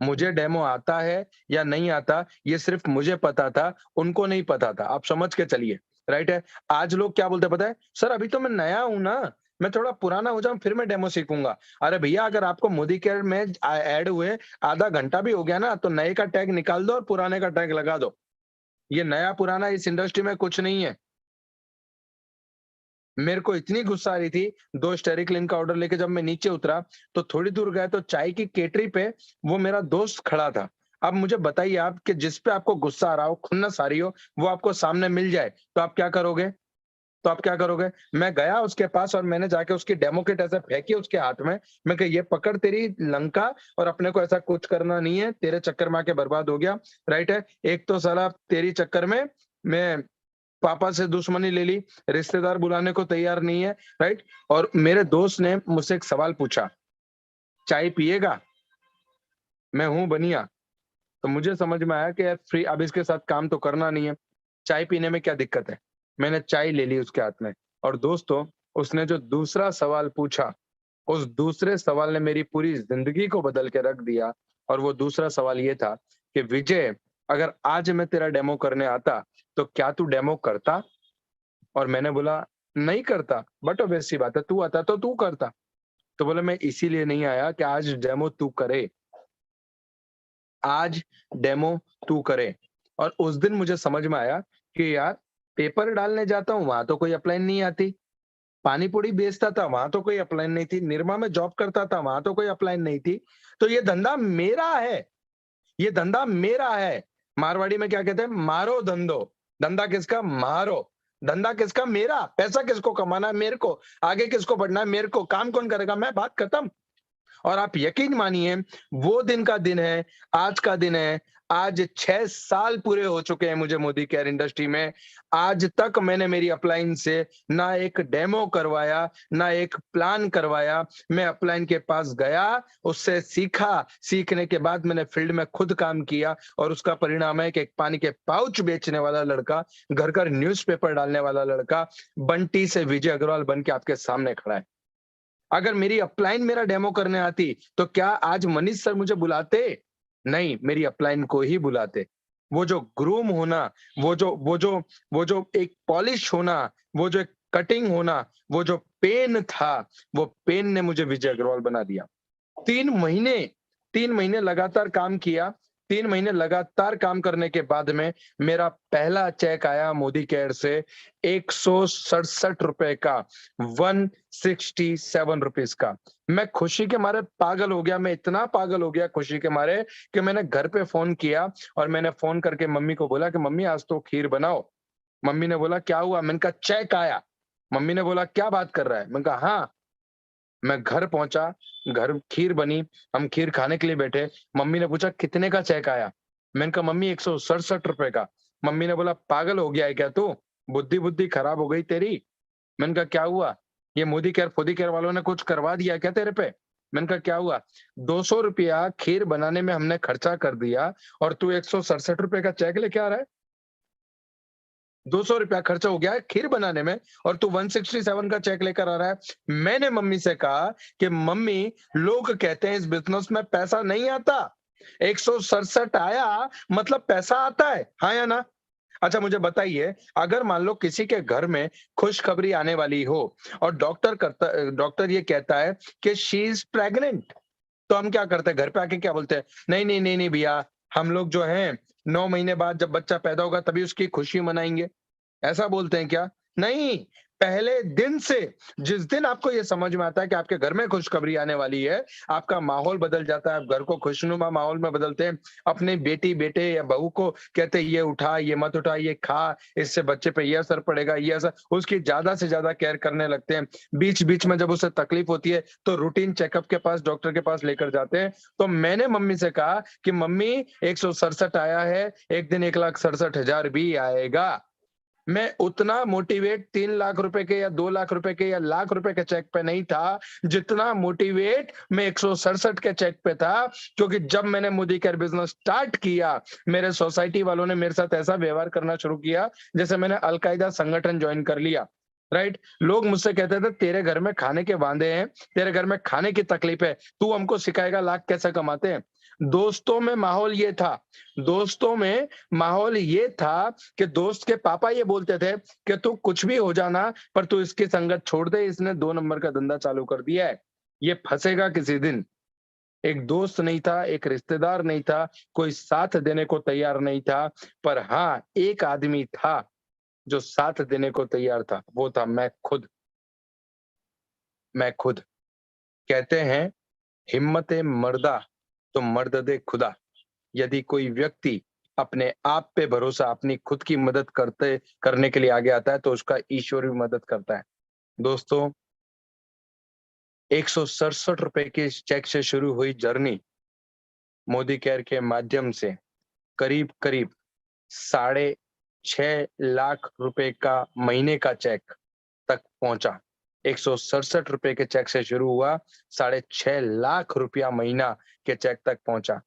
मुझे डेमो आता है या नहीं आता, ये सिर्फ़ मुझे पता था, उनको नहीं पता था। आप समझ के चलिए, राइट है? आज लोग क्या बोलते हैं पता है? सर अभी तो मैं नया हूँ ना, मैं थोड़ा पुराना हो जाऊँ फिर मैं डेमो सीखूँगा। अरे भैया अगर आपको मोदी केयर में ऐड हुए आधा घंटा भी हो गया ना, तो नए का टैग निकाल दो और पुराने का टैग लगा दो। ये नया-पुराना इस इंडस्ट्री में कुछ नहीं है। मेरे को इतनी गुस्सा आ रही थी, 2 स्टेरिक्लिन का ऑर्डर लेके जब मैं नीचे उतरा, तो थोड़ी दूर गया तो चाय की केतली पे वो मेरा दोस्त खड़ा था। अब मुझे बताइए आप कि जिस पे आपको गुस्सा आ रहा हो, खुन्नस आ रही हो, वो आपको सामने मिल जाए, तो आप क्या करोगे? तो आप क्या करोगे? मैं गया उसके पास और मैंने जाके उसकी डेमो किट ऐसे फेंकी उसके हाथ में। मैं कहा, "ये पकड़ तेरी लंका और अपने को ऐसा कुछ करना नहीं है, तेरे चक्कर में आके बर्बाद हो गया।" राइट है? एक तो साला तेरी चक्कर में मैं पापा से दुश्मनी ले ली, रिश्तेदार बुलाने को तैयार नहीं है, राइट? और मेरे दोस्त ने मुझसे एक सवाल पूछा, "चाय पिएगा?" मैं हूँ बनिया। तो मुझे समझ में आया कि यार फ्री अब इसके साथ काम तो करना नहीं है, चाय पीने में क्या दिक्कत है? मैंने चाय ले ली उसके हाथ में और दोस्तों, उसने जो दूसरा सवाल पूछा, उस दूसरे सवाल ने मेरी पूरी ज़िंदगी को बदल के रख दिया और वो दूसरा सवाल ये था कि विजय, अगर आज मैं तेरा डेमो करने आता, तो क्या तू डेमो करता? और मैंने बोला, "नहीं करता, बट ऑब्वियस सी बात है, तू आता तो तू करता।" तो बोला, "मैं इसीलिए नहीं आया कि आज डेमो तू करे, आज डेमो तू करे।" और उस दिन मुझे समझ में आया कि यार पेपर डालने जाता हूँ, वहां तो कोई अपलाइन नहीं आती। पानी पूरी बेचता था, वहां तो कोई अपलाइन नहीं थी। निरमा में जॉब करता था, वहां तो कोई अपलाइन नहीं थी। तो ये धंधा मेरा है, ये धंधा मेरा है। मारवाड़ी में क्या कहते हैं? मारो धंधो। धंधा किसका? मारो। धंधा किसका? मेरा। पैसा किसको कमाना है? मेरे को। आगे किसको बढ़ना है? मेरे को। काम कौन करेगा? मैं। बात खत्म। और आप यकीन मानिए, वो दिन का दिन है, आज का दिन है। आज 6 साल पूरे हो चुके हैं मुझे मोदी केयर इंडस्ट्री में। आज तक मैंने मेरी अपलाइन से ना एक डेमो करवाया, ना एक प्लान करवाया। मैं अपलाइन के पास गया, उससे सीखा, सीखने के बाद मैंने फील्ड में खुद काम किया और उसका परिणाम है कि एक पानी के पाउच बेचने वाला लड़का, घर-घर न्यूज़पेपर डालने वाला लड़का, बंटी से विजय अग्रवाल बन के आपके सामने खड़ा है। अगर मेरी अपलाइन मेरा डेमो करने आती, तो क्या आज मनीष सर मुझे बुलाते? नहीं, मेरी अपलाइन को ही बुलाते। वो जो ग्रूम होना, वो जो एक पॉलिश होना, वो जो एक कटिंग होना, वो जो पेन था, वो पेन ने मुझे विजय अग्रवाल बना दिया। 3 महीने 3 महीने लगातार काम किया। 3 महीने लगातार काम करने के बाद में मेरा पहला चेक आया मोदी केयर से ₹167 का, ₹167 का। मैं खुशी के मारे पागल हो गया, मैं इतना पागल हो गया खुशी के मारे कि मैंने घर पे फ़ोन किया और मैंने फ़ोन करके मम्मी को बोला कि मम्मी आज तो खीर बनाओ। मम्मी ने बोला क्या हुआ? मैंने कहा चेक आया। मम्मी ने बोला क्या बात कर रहा है? मैंने कहा हाँ। मैं घर पहुंचा, घर खीर बनी, हम खीर खाने के लिए बैठे। मम्मी ने पूछा कितने का चेक आया? मैंने कहा मम्मी ₹167 का। मम्मी ने बोला पागल हो गया है क्या तू? बुद्धि बुद्धि खराब हो गई तेरी? मैंने कहा क्या हुआ? ये मोदी केयर फोदी केयर वालों ने कुछ करवा दिया क्या तेरे पे? मैंने कहा क्या हुआ? ₹200 खीर बनाने में हमने खर्चा कर दिया और तू ₹167 का चेक लेके आ रहा है? ₹200 खर्चा हो गया है खीर बनाने में और तू 167 का चेक लेकर आ रहा है। मैंने मम्मी से कहा कि मम्मी लोग कहते हैं इस बिज़नेस में पैसा नहीं आता। 167 आया मतलब पैसा आता है। हाँ या ना? अच्छा मुझे बताइए, अगर मान लो किसी के घर में खुशखबरी आने वाली हो और डॉक्टर ये कहता है कि शी इज़ प्रेग्नेंट, तो हम क्या करते हैं? घर पे आके क्या बोलते हैं? नहीं, नहीं, नहीं, नहीं भैया, हम लोग जो हैं 9 महीने बाद जब बच्चा पैदा होगा तभी उसकी खुशी मनाएँगे। ऐसा बोलते हैं क्या? नहीं, पहले दिन से जिस दिन आपको ये समझ में आता है कि आपके घर में खुशखबरी आने वाली है, आपका माहौल बदल जाता है, आप घर को खुशनुमा माहौल में बदलते हैं। अपने बेटी-बेटे या बहू को कहते हैं ये उठा, ये मत उठा, ये खा, इससे बच्चे पे ये असर पड़ेगा, ये असर उसकी ज़्यादा से ज़्यादा केयर करने लगते हैं। बीच-बीच में जब उसे तकलीफ होती है, तो रूटीन चेकअप के पास डॉक्टर के पास लेकर जाते हैं। तो मैंने मम्मी से कहा कि मम्मी 167 आया है, एक दिन 1,67,000 भी आएगा। मैं उतना मोटिवेट 3 लाख रुपए के या 2 लाख रुपए के या लाख रुपए के चेक पे नहीं था, जितना मोटिवेट मैं 167 के चेक पे था, क्योंकि जब मैंने मोदी केयर बिज़नेस स्टार्ट किया, मेरे सोसाइटी वालों ने मेरे साथ ऐसा व्यवहार करना शुरू किया, जैसे मैंने अल-कायदा संगठन जॉइन कर लिया, राइट? लोग मुझसे कहते थे, "तेरे घर में खाने के वांदे हैं, तेरे घर में खाने की तकलीफ है, तू हमको सिखाएगा लाख कैसे कमाते हैं?" दोस्तों में माहौल ये था, दोस्तों में माहौल ये था कि दोस्त के पापा ये बोलते थे कि तू कुछ भी हो जाना पर तू इसकी संगत छोड़ दे, इसने 2 नंबर का धंधा चालू कर दिया है, ये फँसेगा किसी दिन। एक दोस्त नहीं था, एक रिश्तेदार नहीं था, कोई साथ देने को तैयार नहीं था, पर हाँ, एक आदमी था जो साथ देने को तैयार था, वो था मैं खुद। मैं खुद। कहते हैं हिम्मत-ए मर्दा तो मर्द दे खुदा। यदि कोई व्यक्ति अपने आप पे भरोसा, अपनी खुद की मदद करते करने के लिए आगे आता है, तो उसका ईश्वर भी मदद करता है। दोस्तों, ₹167 के इस चेक से शुरू हुई जर्नी, मोदी केयर के माध्यम से करीब-करीब साढ़े 6 लाख रुपए का महीने का चेक तक पहुँचा। ₹167 के चेक से शुरू हुआ, साढ़े 6 लाख रुपया महीना के चेक तक पहुँचा।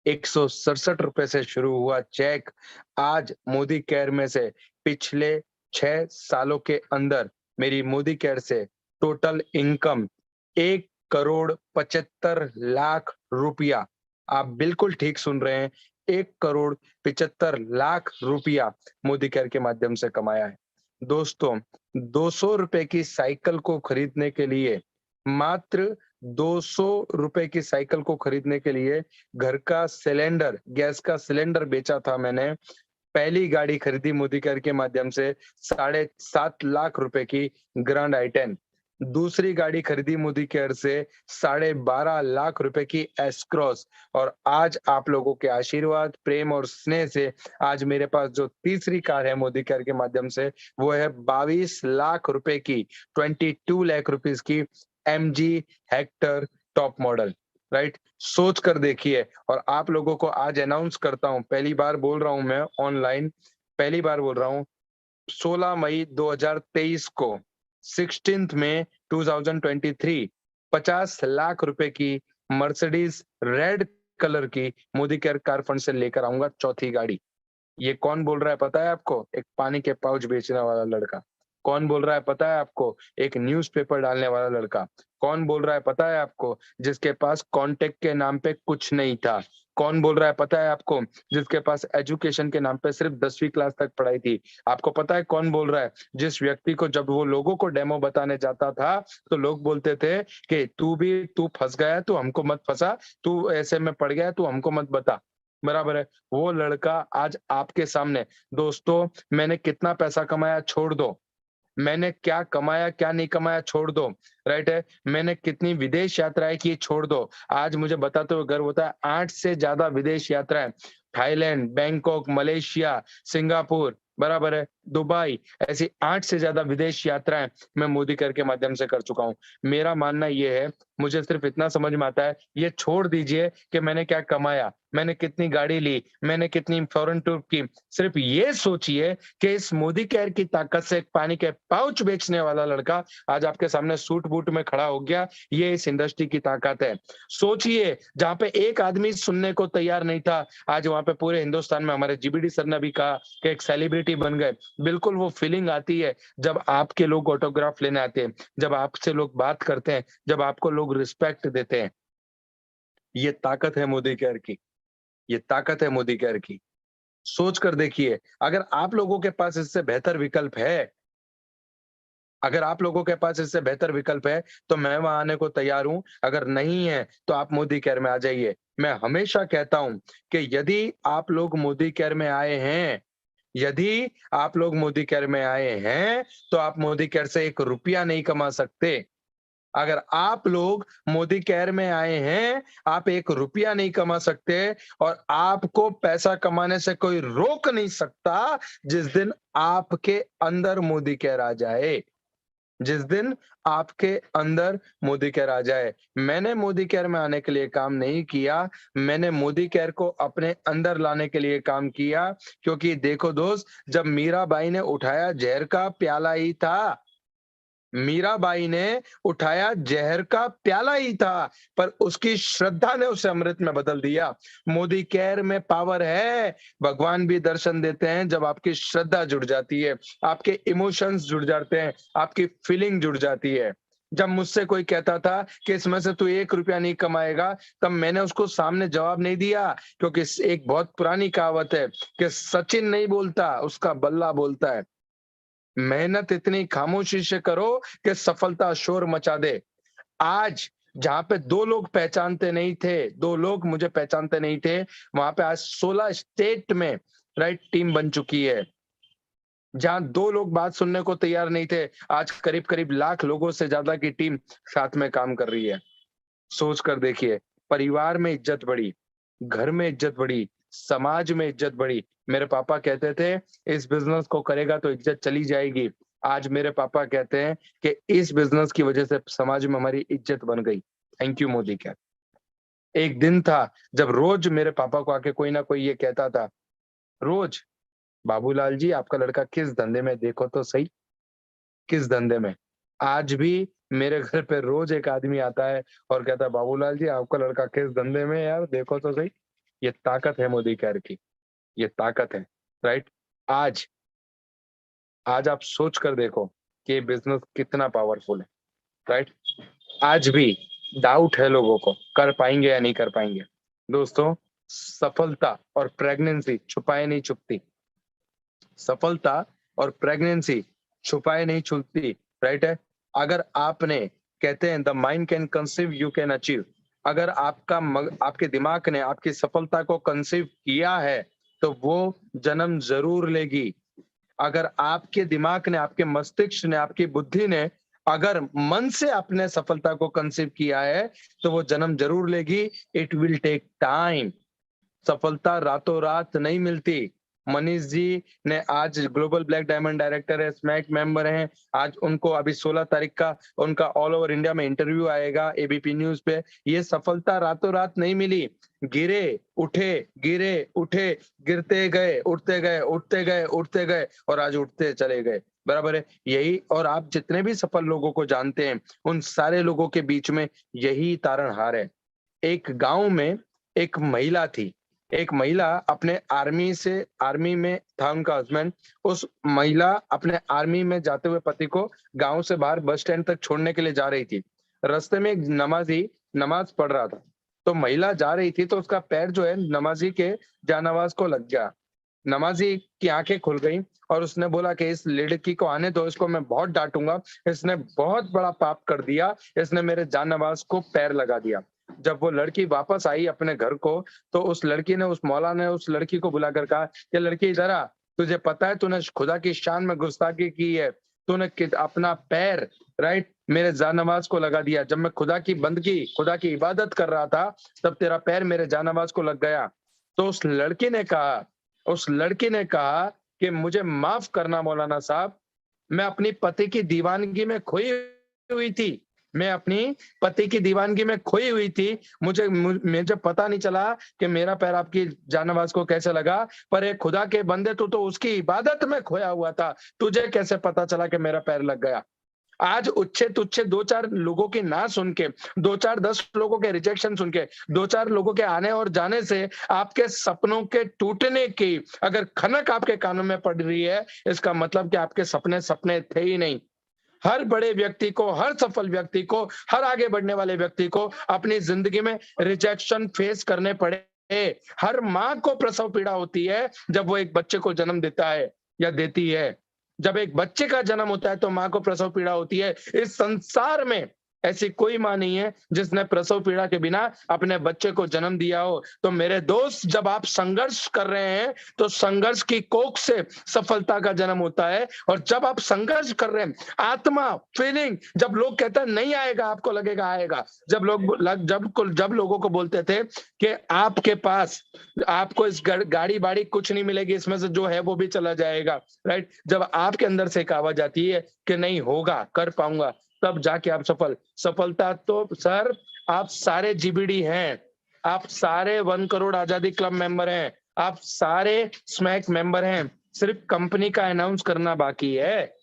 ₹167 से शुरू हुआ चेक आज मोदी केयर में से पिछले 6 सालों के अंदर मेरी मोदी केयर से टोटल इनकम 1 करोड़ 75 लाख रुपया। आप बिल्कुल ठीक सुन रहे हैं, 1 करोड़ 75 लाख रुपया मोदी केयर के माध्यम से कमाया है। दोस्तों, ₹200 की साइकिल को खरीदने के लिए मात्र ₹200 की साइकिल को खरीदने के लिए घर का सिलेंडर, गैस का सिलेंडर बेचा था मैंने पहली गाड़ी खरीदी मोदी केयर के माध्यम से 7.5 लाख रुपए की ग्रैंड i10। दूसरी गाड़ी खरीदी मोदी केयर से 12.5 लाख रुपए की एस क्रॉस। और आज आप लोगों के आशीर्वाद, प्रेम और स्नेह से आज मेरे पास जो तीसरी कार है मोदी केयर के माध्यम से, वो है 22 लाख रुपए की, 22 लाख रुपीज की MG Hector top model. Right, सोच कर देखिए। और आप लोगों को आज अनाउंस करता हूं, पहली बार बोल रहा हूं मैं ऑनलाइन, पहली बार बोल रहा हूं, 16 मई 2023 को, 16 में 2023, 50 लाख रुपए की मर्सिडीज रेड कलर की मोदी केयर कार फंड से लेकर आऊंगा, चौथी गाड़ी। ये कौन बोल रहा है पता है आपको? एक पानी के पाउच बेचने वाला लड़का। कौन बोल रहा है पता है आपको? एक न्यूज़पेपर डालने वाला लड़का। कौन बोल रहा है पता है आपको? जिसके पास कॉन्टेक्ट के नाम पे कुछ नहीं था। कौन बोल रहा है पता है आपको? जिसके पास एजुकेशन के नाम पे सिर्फ 10वीं क्लास तक पढ़ाई थी। आपको पता है कौन बोल रहा है? जिस व्यक्ति को जब वो लोगों को डेमो बताने जाता था, तो लोग बोलते थे कि तू फंस गया, तू हमको मत फंसा, तू ऐसे में पड़ गया, तू हमको मत बता। बराबर है? वो लड़का आज आपके सामने। दोस्तों, मैंने कितना पैसा कमाया छोड़ दो, मैंने क्या कमाया क्या नहीं कमाया छोड़ दो, राइट है, मैंने कितनी विदेश यात्राएं की छोड़ दो। आज मुझे बताते हुए गर्व होता है, 8 से ज्यादा विदेश यात्राएं, थाईलैंड, बैंकॉक, मलेशिया, सिंगापुर, बराबर है, दुबई, ऐसी 8 से ज्यादा विदेश यात्राएं मैं मोदी केयर के माध्यम से कर चुका हूं। मेरा मानना ये है, मुझे सिर्फ इतना समझ में आता है, ये छोड़ दीजिए कि मैंने क्या कमाया, मैंने कितनी गाड़ी ली, मैंने कितनी फॉरेन टूर की। सिर्फ ये सोचिए कि इस मोदी केयर की ताकत से एक पानी के पाउच बेचने वाला लड़का आज आपके सामने सूट बूट में खड़ा हो गया। ये इस इंडस्ट्री की ताकत है। सोचिए, जहां पे एक आदमी सुनने को तैयार नहीं था, आज वहां पे पूरे हिंदुस्तान में हमारे जीबीडी सर ने भी कहा कि एक सेलिब्रिटी बन गए। बिल्कुल वो फीलिंग आती है जब आपके लोग ऑटोग्राफ लेने आते हैं, जब आपसे लोग बात करते हैं, जब आपको लोग रिस्पेक्ट देते हैं। ये ताकत है मोदी केयर की, ये ताकत है मोदी केयर की। सोच कर देखिए, अगर आप लोगों के पास इससे बेहतर विकल्प है, अगर आप लोगों के पास इससे बेहतर विकल्प है, तो मैं वहां आने को तैयार हूं। अगर नहीं है, तो आप मोदी केयर में आ जाइए। मैं हमेशा कहता हूं कि यदि आप लोग मोदी केयर में आए हैं, यदि आप लोग मोदी केयर में आए हैं, तो आप मोदी केयर से 1 रुपया नहीं कमा सकते। अगर आप लोग मोदी केयर में आए हैं, आप 1 रुपया नहीं कमा सकते, और आपको पैसा कमाने से कोई रोक नहीं सकता, जिस दिन आपके अंदर मोदी केयर आ जाए। जिस दिन आपके अंदर मोदी केयर आ जाए। मैंने मोदी केयर में आने के लिए काम नहीं किया, मैंने मोदी केयर को अपने अंदर लाने के लिए काम किया। क्योंकि देखो दोस्त, जब मीराबाई ने उठाया जहर का प्याला ही था, मीराबाई ने उठाया जहर का प्याला ही था, पर उसकी श्रद्धा ने उसे अमृत में बदल दिया। मोदी केयर में पावर है। भगवान भी दर्शन देते हैं जब आपकी श्रद्धा जुड़ जाती है, आपके इमोशंस जुड़ जाते हैं, आपकी फीलिंग जुड़ जाती है। जब मुझसे कोई कहता था कि इसमें से तू 1 रुपया नहीं कमाएगा, तब मैंने उसको सामने जवाब नहीं दिया, क्योंकि एक बहुत पुरानी कहावत है कि सचिन नहीं बोलता, उसका बल्ला बोलता है। मेहनत इतनी खामोशी से करो कि सफलता शोर मचा दे। आज जहां पे 2 लोग पहचानते नहीं थे, 2 लोग मुझे पहचानते नहीं थे, वहां पे आज 16 स्टेट में राइट टीम बन चुकी है। जहां 2 लोग बात सुनने को तैयार नहीं थे, आज करीब-करीब लाख लोगों से ज्यादा की टीम साथ में काम कर रही है। सोच कर देखिए, परिवार में इज्जत बढ़ी, घर में इज्जत बढ़ी, समाज में इज्जत बढ़ी। मेरे पापा कहते थे, इस बिजनेस को करेगा तो इज्जत चली जाएगी। आज मेरे पापा कहते हैं कि इस बिजनेस की वजह से समाज में हमारी इज्जत बन गई। Thank you Modi care. एक दिन था जब रोज मेरे पापा को आके कोई ना कोई ये कहता था, रोज, बाबूलाल जी आपका लड़का किस धंधे में, देखो तो सही, किस धंधे में। आज भी मेरे घर पे रोज एक आदमी आता है और कहता है, बाबूलाल जी आपका लड़का किस धंधे में है यार, देखो तो सही। ये ताकत है मोदी केयर की, ये ताकत है, राइट। आज आज आप सोच कर देखो कि ये बिजनेस कितना पावरफुल है, राइट। आज भी डाउट है लोगों को, कर पाएंगे या नहीं कर पाएंगे। दोस्तों, सफलता और प्रेगनेंसी छुपाए नहीं छुपती, सफलता और प्रेगनेंसी छुपाए नहीं छुपती, राइट है। अगर आपने, कहते हैं the mind can conceive you can achieve. अगर आपके दिमाग ने आपकी सफलता को कंसीव किया है, तो वो जन्म जरूर लेगी। अगर आपके दिमाग ने, आपके मस्तिष्क ने, आपकी बुद्धि ने अगर मन से आपने सफलता को कंसीव किया है, तो वो जन्म जरूर लेगी। It will take time. सफलता रातों रात नहीं मिलती। मनीष जी ने आज ग्लोबल ब्लैक डायमंड डायरेक्टर है, स्मैक मेंबर हैं। आज उनको अभी 16 तारीख का उनका ऑल ओवर इंडिया में इंटरव्यू आएगा एबीपी न्यूज पे। ये सफलता रातों रात नहीं मिली। गिरे, उठे, गिरे, उठे, गिरते गए, उठते गए, उठते गए, उठते गए और आज उठते चले गए। बराबर है यही। और आप जितने भी सफल लोगों को जानते हैं, उन सारे लोगों के बीच में यही तारणहार है। एक गांव में एक महिला थी। एक महिला अपने आर्मी में था उनका हस्बैंड। उस महिला अपने आर्मी में जाते हुए पति को गांव से बाहर बस स्टैंड तक छोड़ने के लिए जा रही थी। रास्ते में एक नमाजी नमाज पढ़ रहा था। तो महिला जा रही थी तो उसका पैर जो है नमाजी के जानवाज को लग गया। नमाजी की आंखें खुल गई और उसने बोला कि इस लड़की को आने दो, इसको मैं बहुत डांटूंगा, इसने बहुत बड़ा पाप कर दिया, इसने मेरे जानवाज को पैर लगा दिया। जब वो लड़की वापस आई अपने घर को, तो उस लड़की ने, उस मौला ने उस लड़की को बुलाकर कहा कि लड़की इधर आ, तुझे पता है तूने खुदा की शान में गुस्ताखी की है। तूने अपना पैर मेरे जानवाज को लगा दिया। जब मैं खुदा की बंदगी, खुदा की इबादत कर रहा था, तब तेरा पैर मेरे जानवाज को लग गया। तो उस लड़की ने कहा कि मुझे माफ करना मौलाना साहब, मैं अपनी पति की दीवानगी में खोई हुई थी। मैं अपनी पति की दीवानगी में खोई हुई थी। मुझे पता नहीं चला कि मेरा पैर आपकी जानवाज को कैसे लगा। पर एक खुदा के बंदे, तू तो उसकी इबादत में खोया हुआ था, तुझे कैसे पता चला कि मेरा पैर लग गया। आज उच्छे तुच्छे 2-4 लोगों की ना सुन के, 2-4 10 लोगों के रिजेक्शन सुन के, 2-4 लोगों के आने और जाने से आपके सपनों के टूटने की अगर खनक आपके कानों में पड़ रही है, इसका मतलब कि आपके सपने सपने थे ही नहीं। हर बड़े व्यक्ति को, हर सफल व्यक्ति को, हर आगे बढ़ने वाले व्यक्ति को अपनी जिंदगी में रिजेक्शन फेस करने पड़े। हर माँ को प्रसव पीड़ा होती है जब वो एक बच्चे को जन्म देता है या देती है। जब एक बच्चे का जन्म होता है तो माँ को प्रसव पीड़ा होती है। इस संसार में ऐसी कोई माँ नहीं है जिसने प्रसव पीड़ा के बिना अपने बच्चे को जन्म दिया हो। तो मेरे दोस्त, जब आप संघर्ष कर रहे हैं तो संघर्ष की कोख से सफलता का जन्म होता है। और जब आप संघर्ष कर रहे हैं, आत्मा, फीलिंग, जब लोग कहते हैं नहीं आएगा, आपको लगेगा आएगा। जब लोगों को बोलते थे कि आपके पास, आपको इस गाड़ी बाड़ी कुछ नहीं मिलेगी, इसमें से जो है वो भी चला जाएगा, राइट। जब आपके अंदर से एक आवाज आती है कि नहीं होगा, कर पाऊंगा, तब जाके आप सफलता तो सर, आप सारे जीबीडी हैं, आप सारे 1 करोड़ आजादी क्लब मेंबर हैं, आप सारे स्मैक मेंबर हैं। सिर्फ कंपनी का अनाउंस करना बाकी है,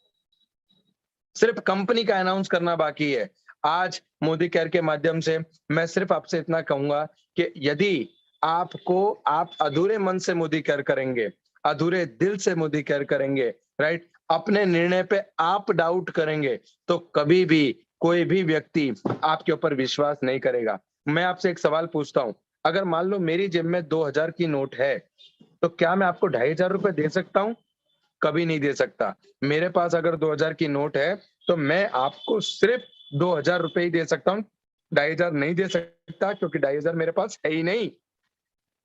सिर्फ कंपनी का अनाउंस करना बाकी है। आज मोदी केयर के माध्यम से मैं सिर्फ आपसे इतना कहूंगा कि यदि आप अधूरे मन से मोदी केयर करेंगे, अधूरे दिल से मोदी केयर करेंगे, राइट, अपने निर्णय पे आप डाउट करेंगे, तो कभी भी कोई भी व्यक्ति आपके ऊपर विश्वास नहीं करेगा। मैं आपसे एक सवाल पूछता हूं, अगर मान लो मेरी जेब में 2000 की नोट है, तो क्या मैं आपको 2500 रुपए दे सकता हूं? कभी नहीं दे सकता। मेरे पास अगर 2000 की नोट है तो मैं आपको सिर्फ 2000 रुपए ही दे सकता हूँ, 2500 नहीं दे सकता, क्योंकि 2500 मेरे पास है ही नहीं।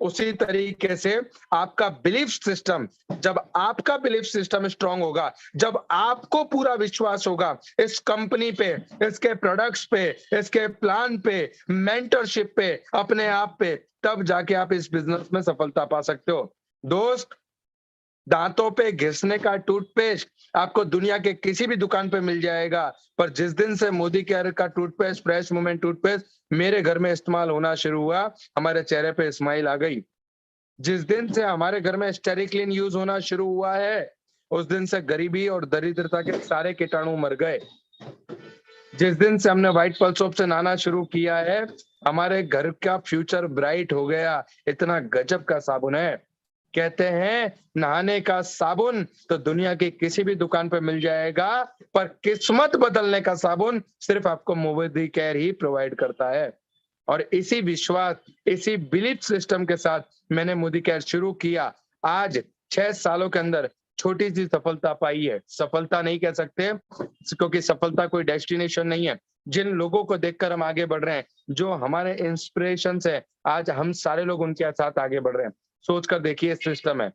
उसी तरीके से आपका बिलीफ सिस्टम, जब आपका बिलीफ सिस्टम स्ट्रांग होगा, जब आपको पूरा विश्वास होगा इस कंपनी पे, इसके प्रोडक्ट्स पे, इसके प्लान पे, मेंटरशिप पे, अपने आप पे, तब जाके आप इस बिजनेस में सफलता पा सकते हो। दोस्त, दांतों पे घिसने का टूथपेस्ट आपको दुनिया के किसी भी दुकान पे मिल जाएगा, पर जिस दिन से मोदी केयर का टूथपेस्ट, फ्रेश मूवमेंट टूथपेस्ट मेरे घर में इस्तेमाल होना शुरू हुआ, हमारे चेहरे पे स्माइल आ गई। जिस दिन से हमारे घर में स्टेरिक्लीन यूज होना शुरू हुआ है, उस दिन से गरीबी और दरिद्रता के सारे कीटाणु मर गए। जिस दिन से हमने व्हाइट पल्स सोप से नहाना शुरू किया है, हमारे घर का फ्यूचर ब्राइट हो गया। इतना गजब का साबुन है। कहते हैं नहाने का साबुन तो दुनिया की किसी भी दुकान पे मिल जाएगा, पर किस्मत बदलने का साबुन सिर्फ आपको मोदी केयर ही प्रोवाइड करता है। और इसी विश्वास, इसी बिलीफ सिस्टम के साथ मैंने मोदी केयर शुरू किया। आज 6 सालों के अंदर छोटी सी सफलता पाई है। सफलता नहीं कह सकते, क्योंकि सफलता कोई डेस्टिनेशन नहीं है। जिन लोगों को देखकर हम आगे बढ़ रहे हैं, जो हमारे इंस्पिरेशन है, आज हम सारे लोग उनके साथ आगे बढ़ रहे हैं। सोच कर देखिए सिस्टम है।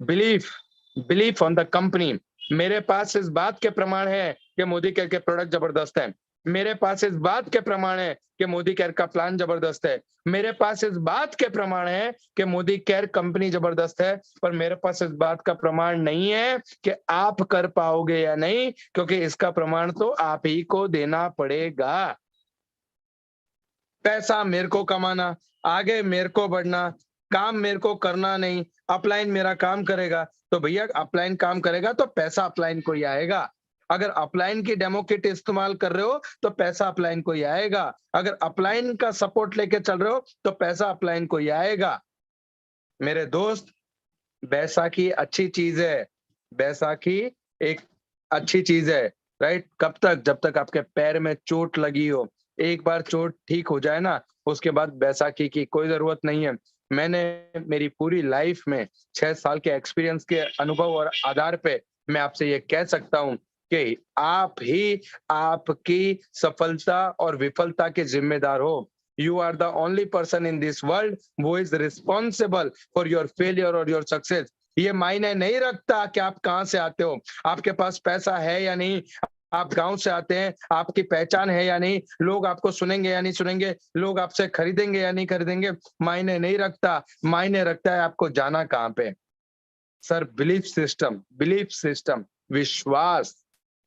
Belief belief on the company. मेरे पास इस बात के प्रमाण है कि मोदी केयर के प्रोडक्ट जबरदस्त हैं। मेरे पास इस बात के प्रमाण है कि मोदी केयर का प्लान जबरदस्त है। मेरे पास इस बात के प्रमाण है कि मोदी केयर कंपनी जबरदस्त है। पर मेरे पास इस बात का प्रमाण नहीं है कि आप कर पाओगे या नहीं, क्योंकि इसका प्रमाण तो आप ही को देना पड़ेगा। पैसा मेरे को कमाना, आगे मेरे को बढ़ना, काम मेरे को करना नहीं, अपलाइन मेरा काम करेगा। तो भैया अपलाइन काम करेगा तो पैसा अपलाइन को ही आएगा। अगर अपलाइन की डेमो किट इस्तेमाल कर रहे हो तो पैसा अपलाइन को ही आएगा। अगर अपलाइन का सपोर्ट लेके चल रहे हो तो पैसा अपलाइन को ही आएगा। मेरे दोस्त, बैसाखी अच्छी चीज है। बैसाखी एक अच्छी चीज है, राइट? कब तक? जब तक आपके पैर में चोट लगी हो। एक बार चोट ठीक हो जाए ना, उसके बाद बैसाखी की कोई जरूरत नहीं है। मैंने मेरी पूरी लाइफ में 6 साल के एक्सपीरियंस के अनुभव और आधार पे मैं आपसे ये कह सकता हूँ कि आप ही आपकी सफलता और विफलता के जिम्मेदार हो। You are the only person in this world who is responsible for your failure or your success. ये मायने नहीं रखता कि आप कहाँ से आते हो, आपके पास पैसा है या नहीं, आप गांव से आते हैं, आपकी पहचान है या नहीं, लोग आपको सुनेंगे या नहीं सुनेंगे, लोग आपसे खरीदेंगे या नहीं खरीदेंगे, मायने नहीं रखता। मायने रखता है आपको जाना कहाँ पे। सर, बिलीफ सिस्टम, विश्वास,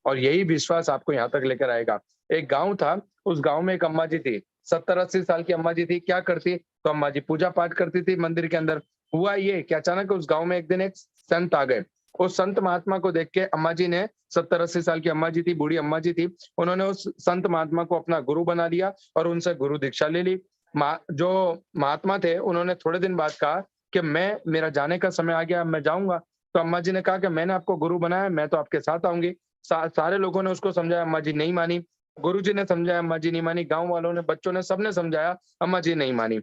और यही विश्वास आपको यहाँ तक लेकर आएगा। एक गांव था, उस गांव में एक अम्मा जी थी, 70-80 साल की अम्मा जी थी। क्या करती? तो अम्मा जी पूजा पाठ करती थी मंदिर के अंदर। हुआ ये कि अचानक उस गांव में एक दिन एक संत आ गए। उस संत महात्मा को देख के अम्मा जी ने, 70-80 साल की अम्मा जी थी, बूढ़ी अम्मा जी थी, उन्होंने उस संत महात्मा को अपना गुरु बना लिया और उनसे गुरु दीक्षा ले ली। जो महात्मा थे, उन्होंने थोड़े दिन बाद कहा कि मेरा जाने का समय आ गया, मैं जाऊंगा। तो अम्मा जी ने कहा कि मैंने आपको गुरु बनाया, मैं तो आपके साथ आऊंगी। सारे लोगों ने उसको समझाया, अम्मा जी नहीं मानी। गुरुजी ने समझाया, अम्मा जी नहीं मानी। गांव वालों ने, बच्चों ने, सबने समझाया, अम्मा जी नहीं मानी।